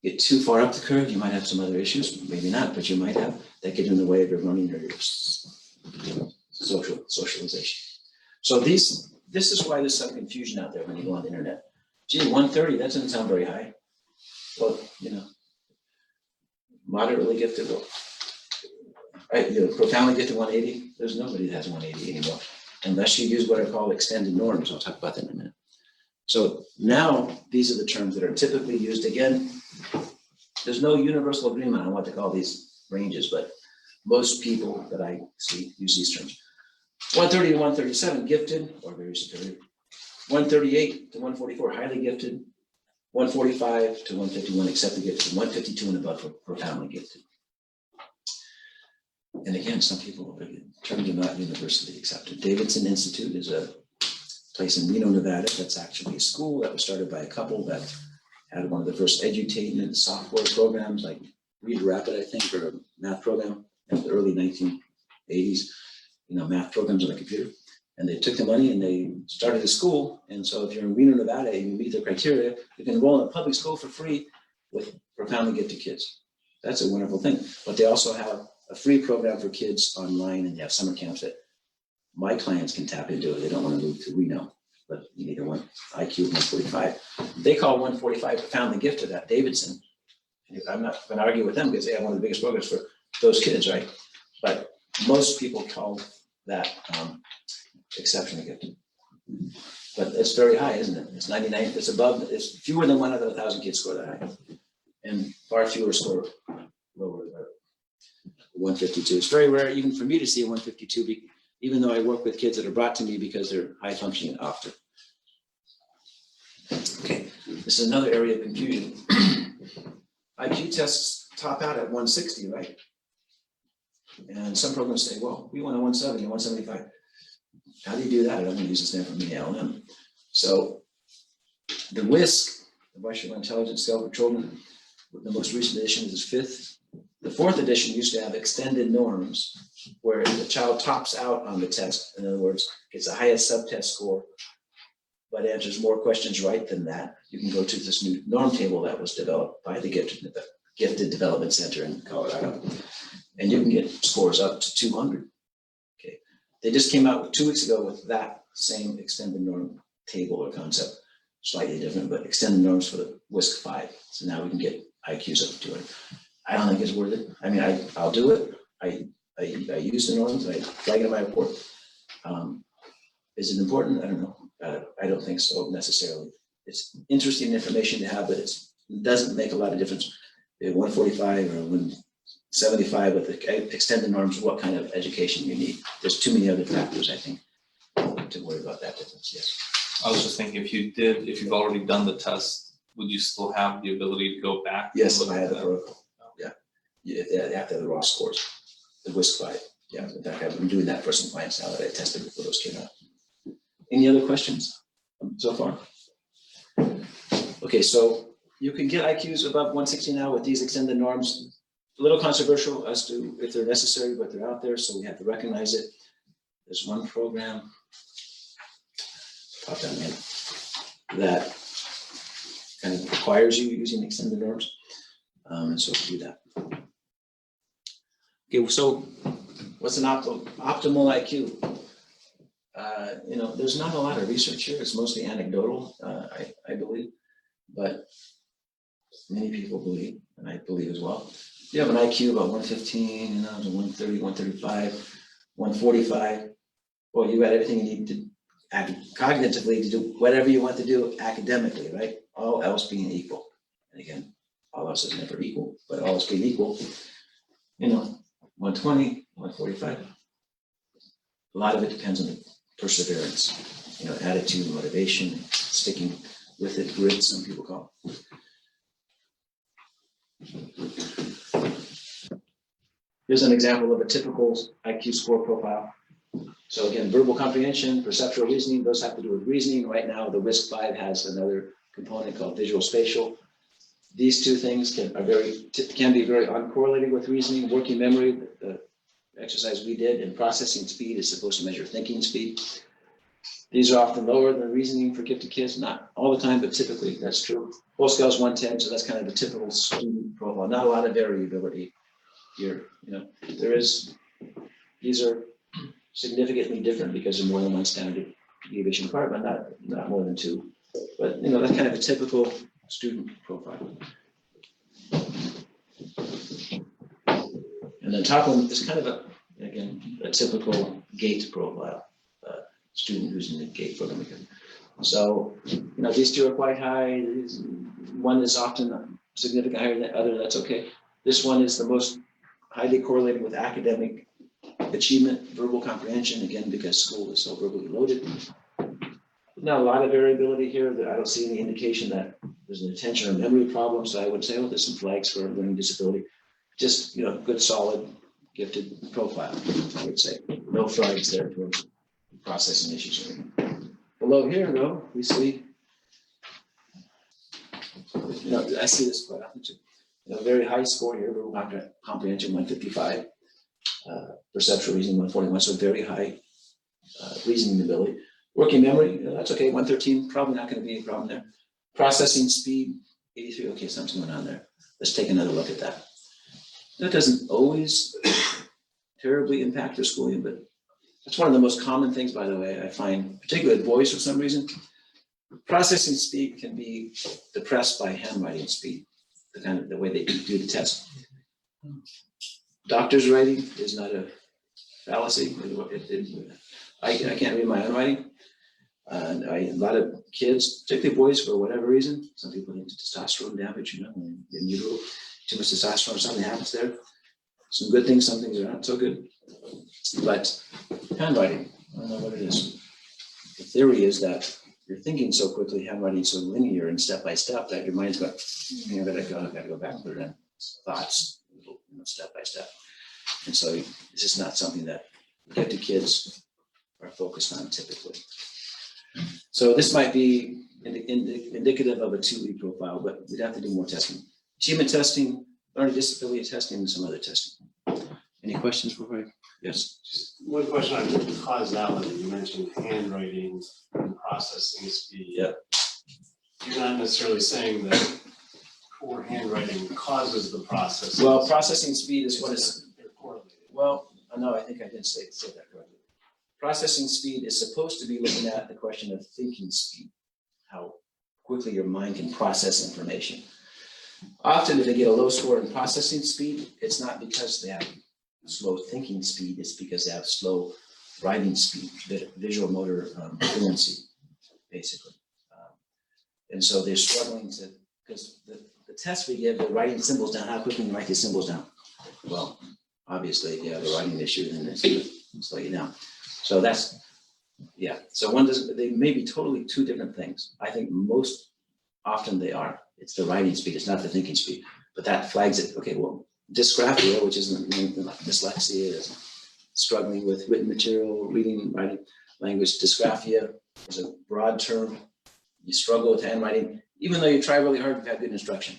Get too far up the curve, you might have some other issues, maybe not, but you might have that get in the way of your learning or your socialization. So this is why there's some confusion out there when you go on the internet. Gee, 130, that doesn't sound very high. Well, you know, moderately gifted, right? You know, profoundly gifted 180. There's nobody that has 180 anymore, unless you use what I call extended norms. I'll talk about that in a minute. So now these are the terms that are typically used. Again, there's no universal agreement on what to call these ranges, but most people that I see use these terms. 130 to 137, gifted or very superior. 138 to 144, highly gifted. 145 to 151, accepted gifted. 152 and above, profoundly gifted. And again, some people, terms are not universally accepted. Davidson Institute is a place in Reno, Nevada. That's actually a school that was started by a couple that had one of the first edutainment software programs, like Read Rapid, I think, or a math program in the early 1980s, you know, math programs on the computer. And they took the money and they started a school. And so if you're in Reno, Nevada, and you meet the criteria, you can enroll in a public school for free with profoundly gifted kids. That's a wonderful thing. But they also have a free program for kids online, and they have summer camps that my clients can tap into if they don't want to move to Reno, but you need a IQ of 145. They call 145 profoundly gifted at Davidson. I'm not going to argue with them because they have one of the biggest programs for those kids, right? But most people call that exceptionally gifted. But it's very high, isn't it? It's 99, it's above, it's fewer than 1 out of 1,000 kids score that high. And far fewer score lower, 152. It's very rare even for me to see a 152, even though I work with kids that are brought to me because they're high functioning often. Okay, this is another area of confusion. IQ tests top out at 160, right? And some programs say, well, we want a 170, 175. How do you do that? I don't want to use the Stanford Binet ALM. So the WISC, the Western Intelligence Scale for Children, the most recent edition is 5th. The 4th edition used to have extended norms where the child tops out on the test. In other words, gets the highest subtest score, but answers more questions right than that. You can go to this new norm table that was developed by the Gifted Development Center in Colorado, and you can get scores up to 200. Okay, they just came out 2 weeks ago with that same extended norm table or concept. slightly different, but extend the norms for the WISC-V. So now we can get IQs up to 200. I don't think it's worth it. I mean, I'll do it. I use the norms, I flag it in my report. Is it important? I don't know. I don't think so necessarily. It's interesting information to have, but it doesn't make a lot of difference. 145 or 175 with the extended norms, what kind of education you need. There's too many other factors, I think, to worry about that difference, yes. I was just thinking, if you've already done the test, would you still have the ability to go back? Yes, and if look I at had the that? protocol, yeah. You have to have the raw scores, the WISC-V. Yeah, in fact, I've been doing that for some clients now that I tested before those came out. Any other questions so far? Okay, so you can get IQs above 160 now with these extended norms. A little controversial as to if they're necessary, but they're out there, so we have to recognize it. There's one program, pop down in, that kind of requires you using extended norms, and so we do that. Okay, so what's an optimal IQ? There's not a lot of research here. It's mostly anecdotal, I believe, but many people believe, and I believe as well. You have an IQ about 115, 130, 135, 145. Well, you got everything you need to cognitively to do whatever you want to do academically, right? All else being equal. And again, all else is never equal, but all else being equal, 120, 145. A lot of it depends on the perseverance, attitude, motivation, sticking with it, grit, some people call it. Here's an example of a typical IQ score profile. So again, verbal comprehension, perceptual reasoning, those have to do with reasoning. Right now, the WISC-V has another component called visual spatial. These two things can be very uncorrelated with reasoning. Working memory, the exercise we did, and processing speed is supposed to measure thinking speed. These are often lower than reasoning for gifted kids, not all the time, but typically that's true. Whole scale is 110, so that's kind of a typical student profile. Not a lot of variability here. These are significantly different because of more than one standard deviation apart, but not more than two. But that's kind of a typical student profile. And the top one is kind of a typical GATE profile, student who's in the GATE program again. So, these two are quite high. One is often significantly higher than the other, that's okay. This one is the most highly correlated with academic achievement, verbal comprehension, again, because school is so verbally loaded. Not a lot of variability here. I don't see any indication that there's an attention or memory problem, so I would say, there's some flags for learning disability. Just, good, solid, gifted profile, I would say. No flags there for processing issues. Below here, though, we see, I see this quite often too. Very high score here, verbal comprehension 155, perceptual reasoning 141, so very high reasoning ability. Working memory, that's okay, 113, probably not going to be a problem there. Processing speed, 83, okay, something's going on there. Let's take another look at that. That doesn't always terribly impact their schooling, but that's one of the most common things, by the way, I find, particularly with boys for some reason. Processing speed can be depressed by handwriting speed, the way they do the test. Doctor's writing is not a fallacy. I can't read my own writing. And a lot of kids, particularly boys, for whatever reason, some people need testosterone damage, in utero, too much testosterone, something happens there. Some good things, some things are not so good. But handwriting, I don't know what it is. The theory is that you're thinking so quickly, handwriting so linear and step by step that your mind's got, I've got to go back and put it in thoughts, step by step. And so it's just not something that gifted kids are focused on typically. So this might be indicative of a 2E profile, but we'd have to do more testing. Achievement testing, learning disability testing, and some other testing. Any questions before I? Yes. Just one question on causality. You mentioned handwriting and processing speed. Yeah. You're not necessarily saying that poor handwriting causes the process. Well, processing speed is what is. They're correlated. Well, no, I think I didn't say that correctly. Processing speed is supposed to be looking at the question of thinking speed, how quickly your mind can process information. Often if they get a low score in processing speed, it's not because they have slow thinking speed, it's because they have slow writing speed, visual motor fluency, basically. And so they're struggling to, because the test we give, they're writing symbols down, how quickly can you write these symbols down? Well, obviously, if you have a writing issue, then it's going to slow you down. So that's, yeah. So they may be totally two different things. I think most often they are. It's the writing speed, it's not the thinking speed. But that flags it. Okay, well, dysgraphia, which isn't anything like dyslexia, is struggling with written material, reading, writing, language. Dysgraphia is a broad term. You struggle with handwriting, even though you try really hard, you've had good instruction.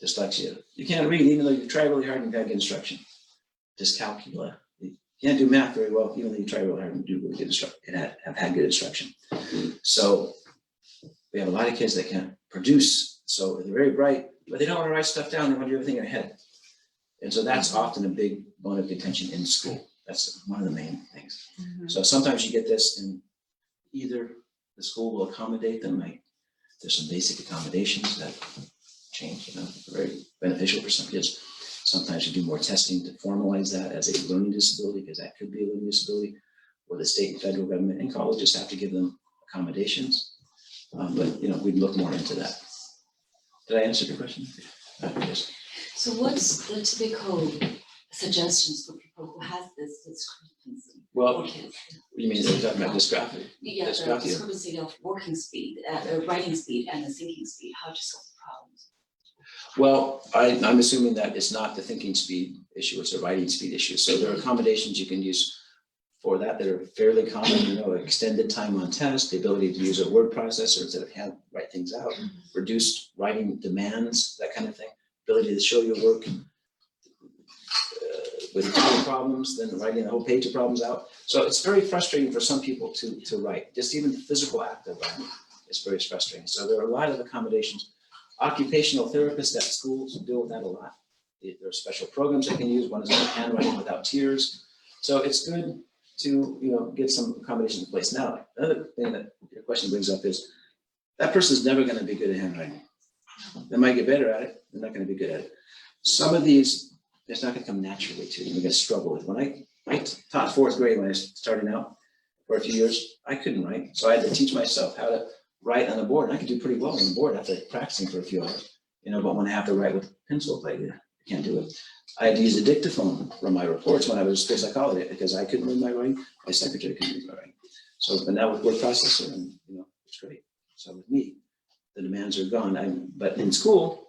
Dyslexia, you can't read, even though you try really hard and you've had good instruction. Dyscalculia, you can't do math very well, even though you try really hard and do really good instruction and have had good instruction. So we have a lot of kids that can't produce, so they're very bright, but they don't want to write stuff down, they want to do everything in their head. And so that's often a big bone of contention in school. That's one of the main things. So sometimes you get this in either the school will accommodate them, like there's some basic accommodations that change, very beneficial for some kids. Sometimes you do more testing to formalize that as a learning disability, because that could be a learning disability, or the state and federal government and colleges have to give them accommodations. But we'd look more into that. Did I answer your question? Yes. So what's the typical suggestions for people who has this discrepancy? Well, for kids? you mean you're talking about dysgraphia? Yeah, the Dysgraphia. discrepancy of working speed, writing speed and the thinking speed, how to solve the problems? Well, I'm assuming that it's not the thinking speed issue, it's a writing speed issue. So there are accommodations you can use for that are fairly common, extended time on test, the ability to use a word processor instead of hand write things out, reduced writing demands, that kind of thing, ability to show your work with 2 problems, then writing the whole page of problems out. So it's very frustrating for some people to write. Just even the physical act of writing is very frustrating. So there are a lot of accommodations. Occupational therapists at schools deal with that a lot. There are special programs they can use. One is called Handwriting Without Tears. So it's good to get some accommodations in place. Now, another thing that your question brings up is that person is never going to be good at handwriting. They might get better at it. They're not going to be good at it. Some of these, it's not going to come naturally to you. You're going to struggle with. When I taught 4th grade when I was starting out for a few years, I couldn't write. So I had to teach myself how to write on the board. And I could do pretty well on the board after practicing for a few hours. But when I have to write with pencil, I can't do it. I had to use the dictaphone for my reports when I was a school psychologist because I couldn't read my writing. My secretary couldn't read my writing. So, but now with word processor, and it's great. So with me, the demands are gone. But in school,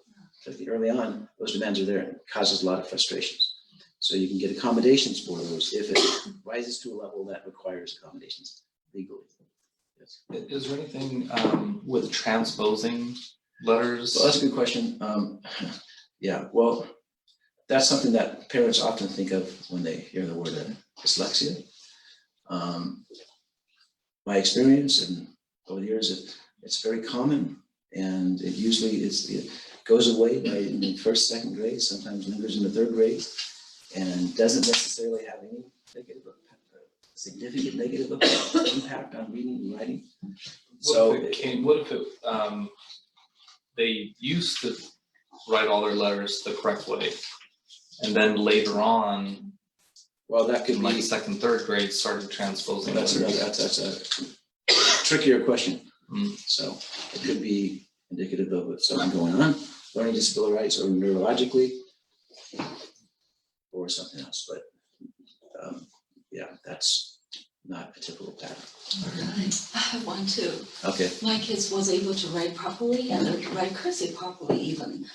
early on, those demands are there and it causes a lot of frustrations. So you can get accommodations for those if it rises to a level that requires accommodations legally. Yes. Is there anything with transposing letters? Well, that's a good question. Yeah, well, that's something that parents often think of when they hear the word dyslexia. My experience and over the years, it's very common, and it usually it goes away by in the 1st, 2nd grade, sometimes lingers in the 3rd grade, and doesn't necessarily have any significant negative impact on reading and writing. What if they used to write all their letters the correct way, and then later on, well, that could in be like 2nd, 3rd grade, started transposing. That's a trickier question. So it could be indicative of something going on, learning disability rights, or neurologically, or something else. But yeah, that's not a typical pattern. Right. I have one too. Okay. My kids was able to write properly and write cursive properly even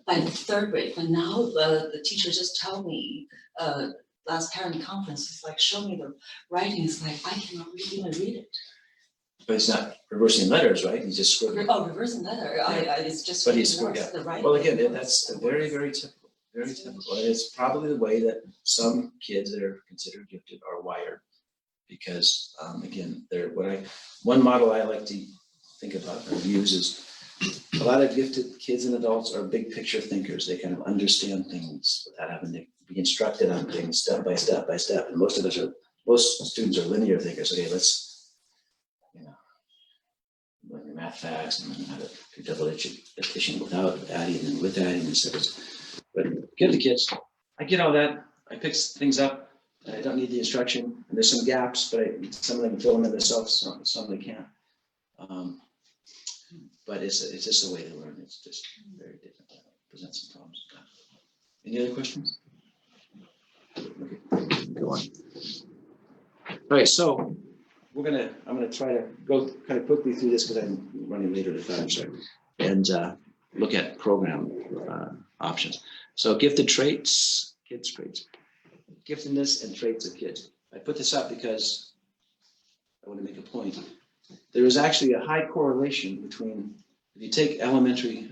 by the 3rd grade. But now the teacher just told me last parent conference, it's like, show me the writing. It's like, I cannot even read it. But it's not reversing letters, right? He's just scribbling. Oh, reversing letter. It's just But he's worse, the writing. Well, again, that's very, very typical. Very typical. And it's probably the way that some kids that are considered gifted are wired. Because again, one model I like to think about or use is a lot of gifted kids and adults are big picture thinkers. They kind of understand things without having to be instructed on things step by step by step. And most students are linear thinkers. Okay, let's learn your math facts and then how to do double addition without adding and with adding and stuff. But give the kids, I get all that. I pick things up. And I don't need the instruction. And there's some gaps, but some of them can fill them in themselves, some they can't. But it's just a way to learn. It's just very different. Presents some problems. Any other questions? Okay, go on. All right, so I'm gonna try to go kind of quickly through this because I'm running later to time, so, and look at program options. So gifted traits, kids traits, giftedness and traits of kids. I put this up because I want to make a point. There is actually a high correlation between, if you take elementary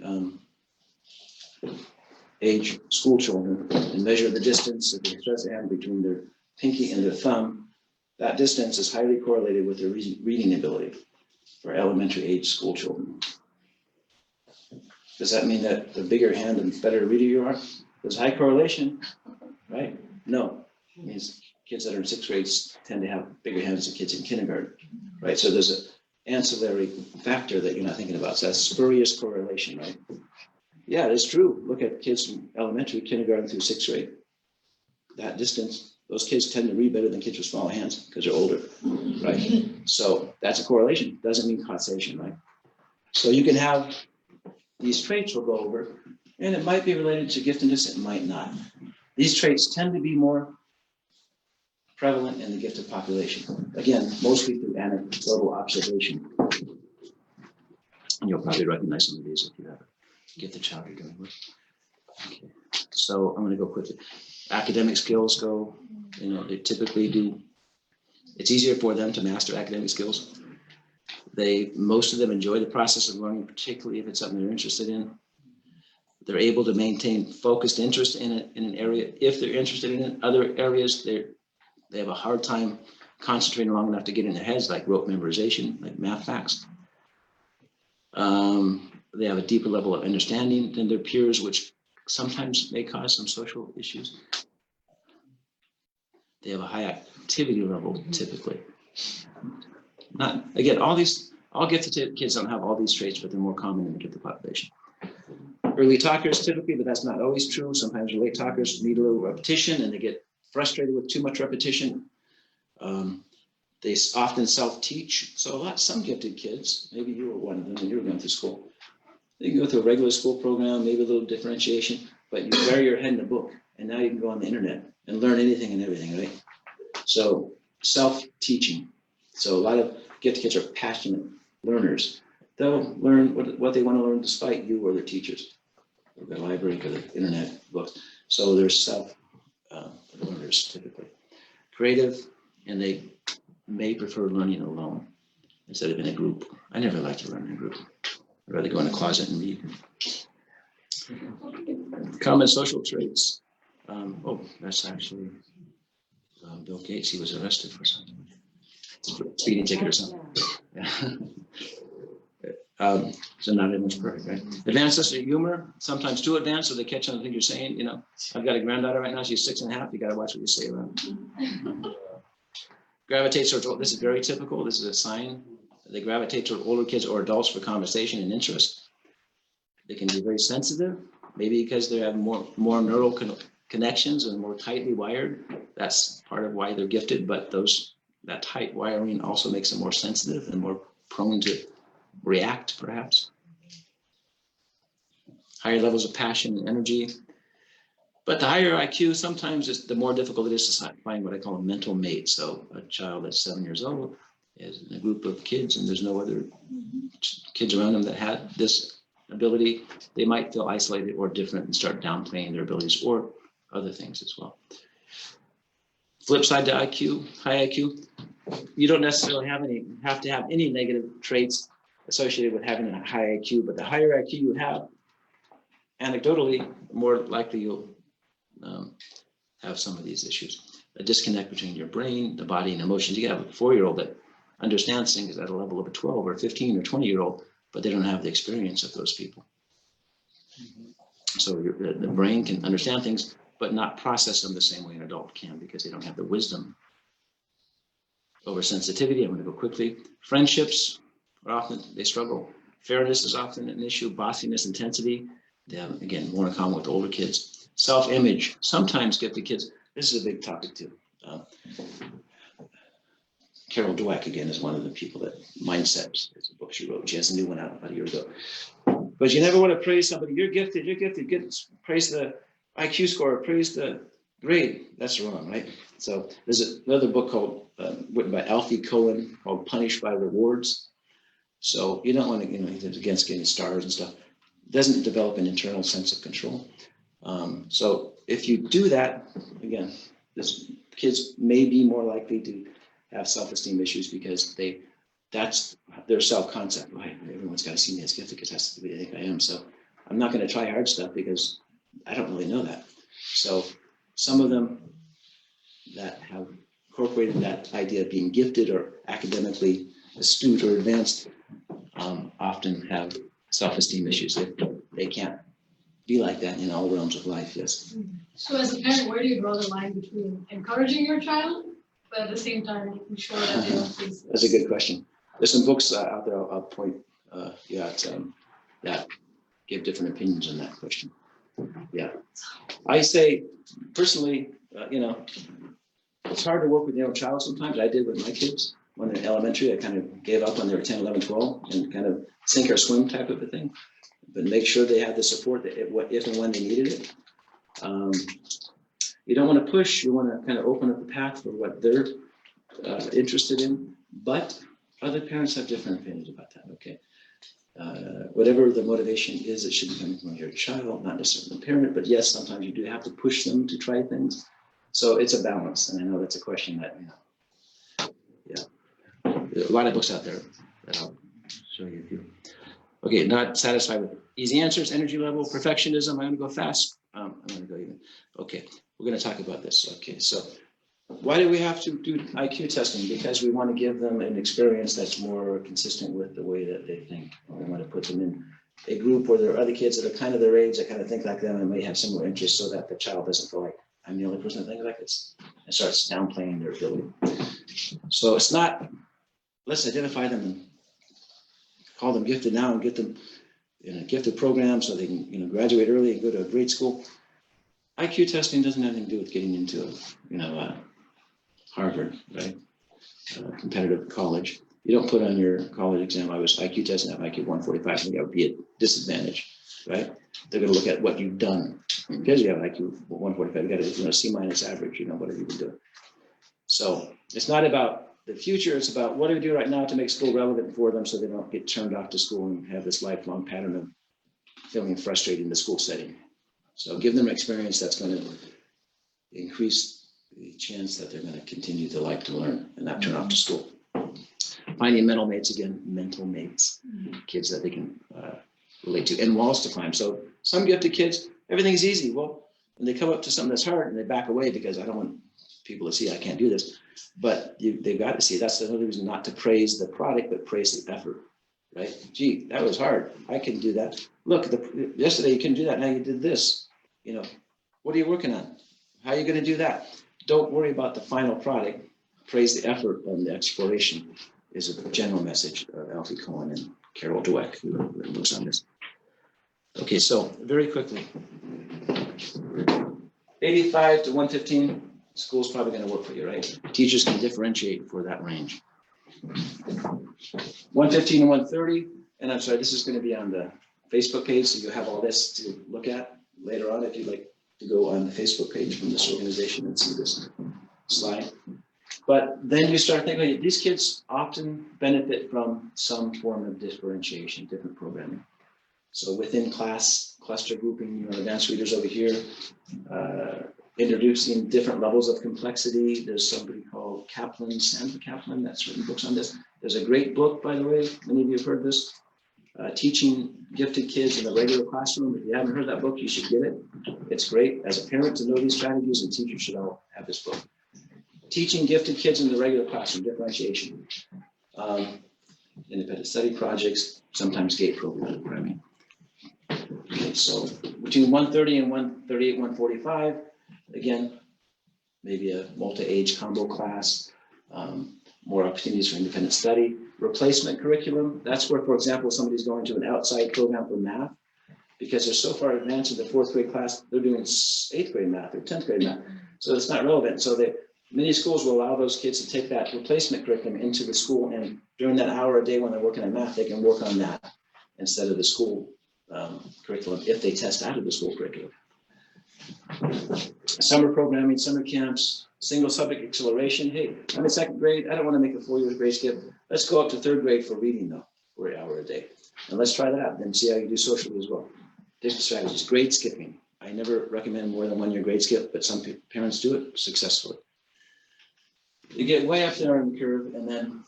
age school children and measure the distance that they supposed to have between their pinky and their thumb, that distance is highly correlated with their reading ability for elementary age school children. Does that mean that the bigger hand and better reader you are? There's high correlation, right? No, it means kids that are in 6th grade tend to have bigger hands than kids in kindergarten, right? So there's an ancillary factor that you're not thinking about. So that's spurious correlation, right? Yeah, it's true. Look at kids from elementary, kindergarten through 6th grade. That distance, those kids tend to read better than kids with small hands because they're older, right? So that's a correlation. Doesn't mean causation, right? So you can have these traits we'll go over, and it might be related to giftedness, it might not. These traits tend to be more prevalent in the gifted population. Again, mostly through anecdotal observation. And you'll probably recognize some of these if you have a gifted child you're dealing with. Okay. So I'm going to go quickly. Academic skills go, they typically do, it's easier for them to master academic skills. Most of them enjoy the process of learning, particularly if it's something they're interested in. They're able to maintain focused interest in an area if they're interested in it. Other areas, they have a hard time concentrating long enough to get in their heads, like rote memorization, like math facts. They have a deeper level of understanding than their peers, which sometimes may cause some social issues. They have a high activity level, typically. Again, all gifted kids don't have all these traits, but they're more common in the gifted population. Early talkers typically, but that's not always true. Sometimes late talkers need a little repetition and they get frustrated with too much repetition. They often self-teach. So some gifted kids, maybe you were one of them when you were going through school. They can go through a regular school program, maybe a little differentiation, but you bury your head in the book and now you can go on the internet and learn anything and everything, right? So self-teaching. So a lot of gifted kids are passionate learners. They'll learn what they want to learn despite you or their teachers, or the library or the internet books. So they're self-learners typically. Creative, and they may prefer learning alone instead of in a group. I never like to learn in a group. I'd rather go in a closet and read. Common social traits. That's actually Bill Gates. He was arrested for something. Speeding ticket or something. Yeah. So not everyone's perfect, right? Advanced sense of humor, sometimes too advanced, so they catch on the thing you're saying. I've got a granddaughter right now, she's 6.5, you got to watch what you say around. Gravitate toward, this is very typical, this is a sign. They gravitate toward older kids or adults for conversation and interest. They can be very sensitive, maybe because they have more neural connections and more tightly wired. That's part of why they're gifted, but that tight wiring also makes them more sensitive and more prone to react, perhaps. Higher levels of passion and energy. But the higher IQ, sometimes the more difficult it is to find what I call a mental mate. So a child that's 7 years old is in a group of kids and there's no other kids around them that had this ability. They might feel isolated or different and start downplaying their abilities or other things as well. Flip side to IQ, high IQ, you don't necessarily have to have any negative traits associated with having a high IQ, but the higher IQ you have, anecdotally, the more likely you'll have some of these issues. A disconnect between your brain, the body, and emotions. You can have a 4-year-old that understands things at a level of a 12 or 15 or 20-year-old, but they don't have the experience of those people. So the brain can understand things, but not process them the same way an adult can because they don't have the wisdom. Oversensitivity, I'm going to go quickly. Friendships, they struggle. Fairness is often an issue, bossiness, intensity. They have, again, more in common with older kids. Self-image, sometimes gifted kids. This is a big topic too. Carol Dweck, again, is one of the people that Mindsets is a book she wrote. She has a new one out about a year ago. But you never want to praise somebody. You're gifted. Praise the IQ score, praise the grade. That's wrong, right? So there's another book called, written by Alfie Cohen, called Punished by Rewards. So you don't want to, he's against getting stars and stuff. It doesn't develop an internal sense of control. So if you do that, again, kids may be more likely to have self-esteem issues because that's their self-concept, right? Everyone's got to see me as gifted because that's the way they think I am. So I'm not going to try hard stuff because I don't really know that. So some of them that have incorporated that idea of being gifted or academically astute or advanced often have self-esteem issues. They can't be like that in all realms of life, yes. So as a parent, where do you draw the line between encouraging your child, but at the same time making sure that they don't face this? That's a good question. There's some books out there I'll point you at that give different opinions on that question. Yeah, I say personally, it's hard to work with your own child sometimes. I did with my kids when they're in elementary. I kind of gave up when they were 10, 11, 12 and kind of sink or swim type of a thing. But make sure they have the support that if and when they needed it. You don't want to push. You want to kind of open up the path for what they're interested in. But other parents have different opinions about that. Okay. Whatever the motivation is, it should be coming from your child, not necessarily the parent. But yes, sometimes you do have to push them to try things. So it's a balance, and I know that's a question that there are a lot of books out there that I'll show you a few. Okay, not satisfied with easy answers, energy level, perfectionism. I'm going to go fast. I'm going to go even. Okay, we're going to talk about this. Okay, so why do we have to do IQ testing? Because we want to give them an experience that's more consistent with the way that they think. We want to put them in a group where there are other kids that are kind of their age that kind of think like them and may have similar interests, so that the child doesn't feel like I'm the only person that thinks like this and starts downplaying their ability. So it's not, let's identify them and call them gifted now and get them in a gifted program so they can graduate early and go to a grade school. IQ testing doesn't have anything to do with getting into Harvard, right? Competitive college. You don't put on your college exam, I was IQ testing at IQ 145, I think I would be at disadvantage, right? They're going to look at what you've done. Because you have an IQ 145, you got a C- average, whatever you've been doing. So it's not about the future, it's about what do we do right now to make school relevant for them so they don't get turned off to school and have this lifelong pattern of feeling frustrated in the school setting. So give them an experience that's going to increase the chance that they're going to continue to like to learn and not turn off to school. Finding mental mates, kids that they can relate to, and walls to climb. So some gifted kids, everything's easy. Well, when they come up to something that's hard and they back away because I don't want people to see I can't do this, but they've got to see. That's the only reason not to praise the product, but praise the effort, right? Gee, that was hard. I can do that. Look, yesterday you couldn't do that. Now you did this. What are you working on? How are you going to do that? Don't worry about the final product. Praise the effort and the exploration is a general message of Alfie Cohen and Carol Dweck, who wrote books on this. Okay, so very quickly, 85 to 115, school's probably going to work for you, right? Teachers can differentiate for that range. 115 to 130, and I'm sorry, this is going to be on the Facebook page, so you'll have all this to look at later on if you'd like to go on the Facebook page from this organization and see this slide. But then you start thinking, these kids often benefit from some form of differentiation, different programming. So within class, cluster grouping, advanced readers over here, introducing different levels of complexity. There's somebody called Sandra Kaplan, that's written books on this. There's a great book, by the way, many of you have heard this, Teaching Gifted Kids in the Regular Classroom. If you haven't heard that book, you should get it. It's great as a parent to know these strategies, and teachers should all have this book. Teaching Gifted Kids in the Regular Classroom, differentiation. Independent study projects, sometimes gate programming. Okay, so between 130 and 138, 145, again, maybe a multi-age combo class, more opportunities for independent study. replacement curriculum. That's where, for example, somebody's going to an outside program for math, because they're so far advanced in the 4th grade class, they're doing 8th grade math or 10th grade math. So it's not relevant. So many schools will allow those kids to take that replacement curriculum into the school, and during that hour a day when they're working on math, they can work on that instead of the school curriculum if they test out of the school curriculum. Summer programming, summer camps, single subject acceleration. Hey, I'm in 2nd grade. I don't want to make a 4-year grade skip. Let's go up to 3rd grade for reading though, for an hour a day. And let's try that out and see how you do socially as well. Different strategies. Grade skipping. I never recommend more than 1-year grade skip, but some parents do it successfully. You get way up there on the curve, and then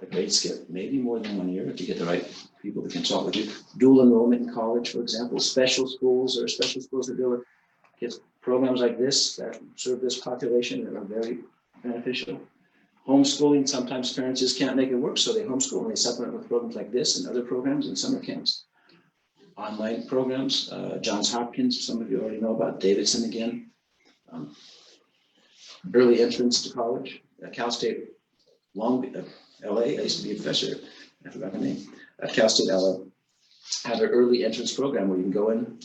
a grade skip, maybe more than 1 year if you get the right people to consult with you. Dual enrollment in college, for example, special schools that do it. Kids programs like this that serve this population that are very beneficial. Homeschooling, sometimes parents just can't make it work, so they homeschool and they supplement with programs like this and other programs and summer camps. Online programs, Johns Hopkins, some of you already know about, Davidson again. Early entrance to college, Cal State, LA, I used to be a professor, I forgot the name, at Cal State LA, have an early entrance program where you can go in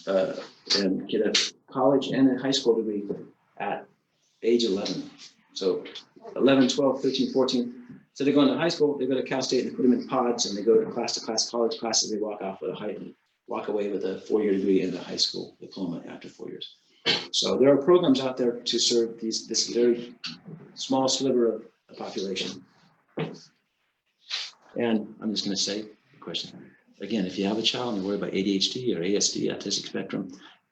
and get a college and a high school degree at age 11. So 11, 12, 13, 14. So they go into high school, they go to Cal State and put them in pods, and they go to class, college classes, they walk away with a 4-year degree and a high school diploma after 4 years. So there are programs out there to serve this very small sliver of the population. And I'm just going to say the question again: if you have a child and you're worried about ADHD or ASD, autistic spectrum,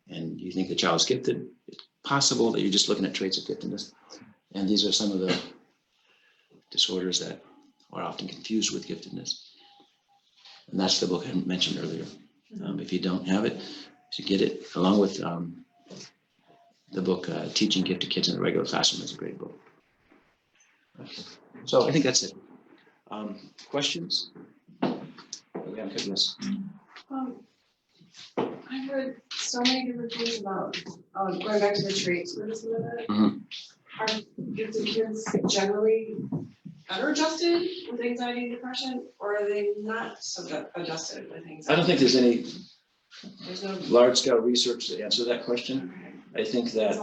and you think the child is gifted, it's possible that you're just looking at traits of giftedness. And these are some of the disorders that are often confused with giftedness. And that's the book I mentioned earlier. If you don't have it, to get it along with the book Teaching Gifted Kids in a Regular Classroom is a great book. Okay. So I think that's it. Questions? Yes. I've heard so many different things about, going back to the traits for just a minute. Mhm. Are gifted kids generally better adjusted with anxiety and depression, or are they not so adjusted with anxiety? I don't think there's any There's no. large-scale research to answer that question. I think that,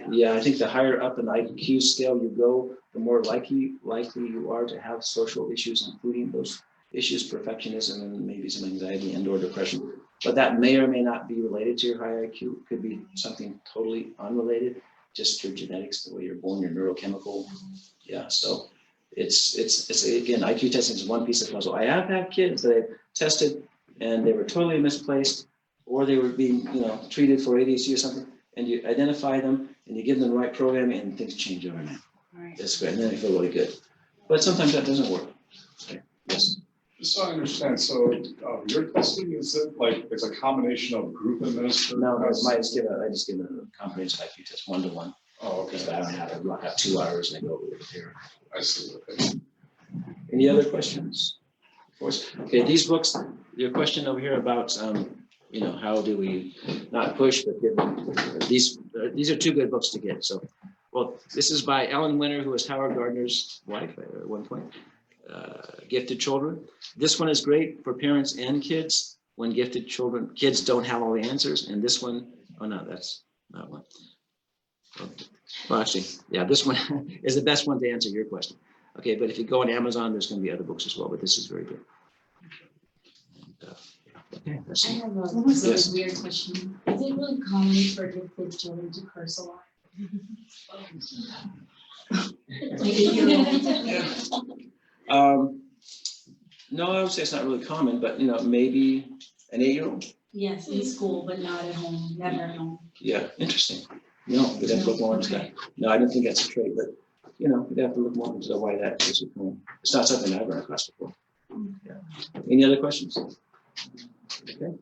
yeah, I think the higher up in the IQ scale you go, the more likely you are to have social issues, including those issues, perfectionism, and maybe some anxiety and/or depression. But that may or may not be related to your high IQ. It could be something totally unrelated, just your genetics, the way you're born, your neurochemical. Yeah, so it's again, IQ testing is one piece of the puzzle. I have had kids that I've tested and they were totally misplaced, or they were being, treated for ADHD or something, and you identify them and you give them the right programming and things change overnight. Right. That's great, and then I feel really good. But sometimes that doesn't work. Okay. Yes. Just so I understand, so your testing, is it like, it's a combination of group administered? No, I tests? just give a comprehensive IQ test 1-to-1. Oh, Because okay, I don't have, I block out 2 hours and I go over here. I see, okay. Any other questions? Of course. Okay, these books, your question over here about, how do we not push, but give them, these are 2 good books to get. So, well, this is by Ellen Winter, who was Howard Gardner's wife at one point, Gifted Children. This one is great for parents and kids when kids don't have all the answers. And this one, oh no, that's not one. Well, actually, yeah, this one is the best one to answer your question. Okay, but if you go on Amazon, there's going to be other books as well, but this is very good. Okay, that's I it. have a Yes. really weird question. Is it really common for gifted children to curse a lot? No, I would say it's not really common, but maybe an 8-year-old. Yes, in school, but not at home, never at home. Yeah, interesting. No, we'd have to look more into that. No, I don't think that's a trait, but we'd have to look more into why that is. It's not something I've run across before. Yeah. Any other questions? Okay.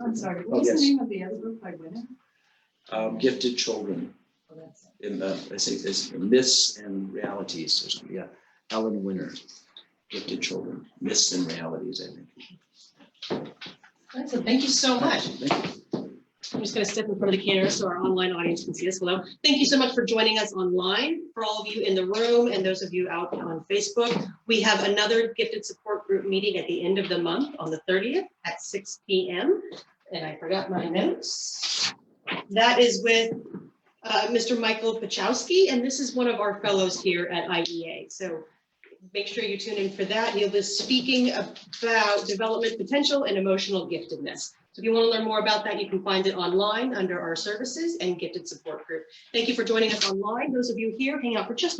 I'm sorry, Oh, what was yes. the name of the other book by Winner? Gifted Children. Oh, that's it. In I say it's Myths and Realities or something. Yeah, Ellen Winter. Gifted Children, Myths and Realities, I think. So thank you so much. Thank you. I'm just going to step in front of the camera so our online audience can see us. Hello. Thank you so much for joining us online. For all of you in the room and those of you out on Facebook, we have another gifted support group meeting at the end of the month on the 30th at 6 p.m. And I forgot my notes. That is with Mr. Michael Pachowski, and this is one of our fellows here at IEA. So make sure you tune in for that. He'll be speaking about development potential and emotional giftedness. So if you want to learn more about that, you can find it online under our services and gifted support group. Thank you for joining us online. Those of you here, hang out for just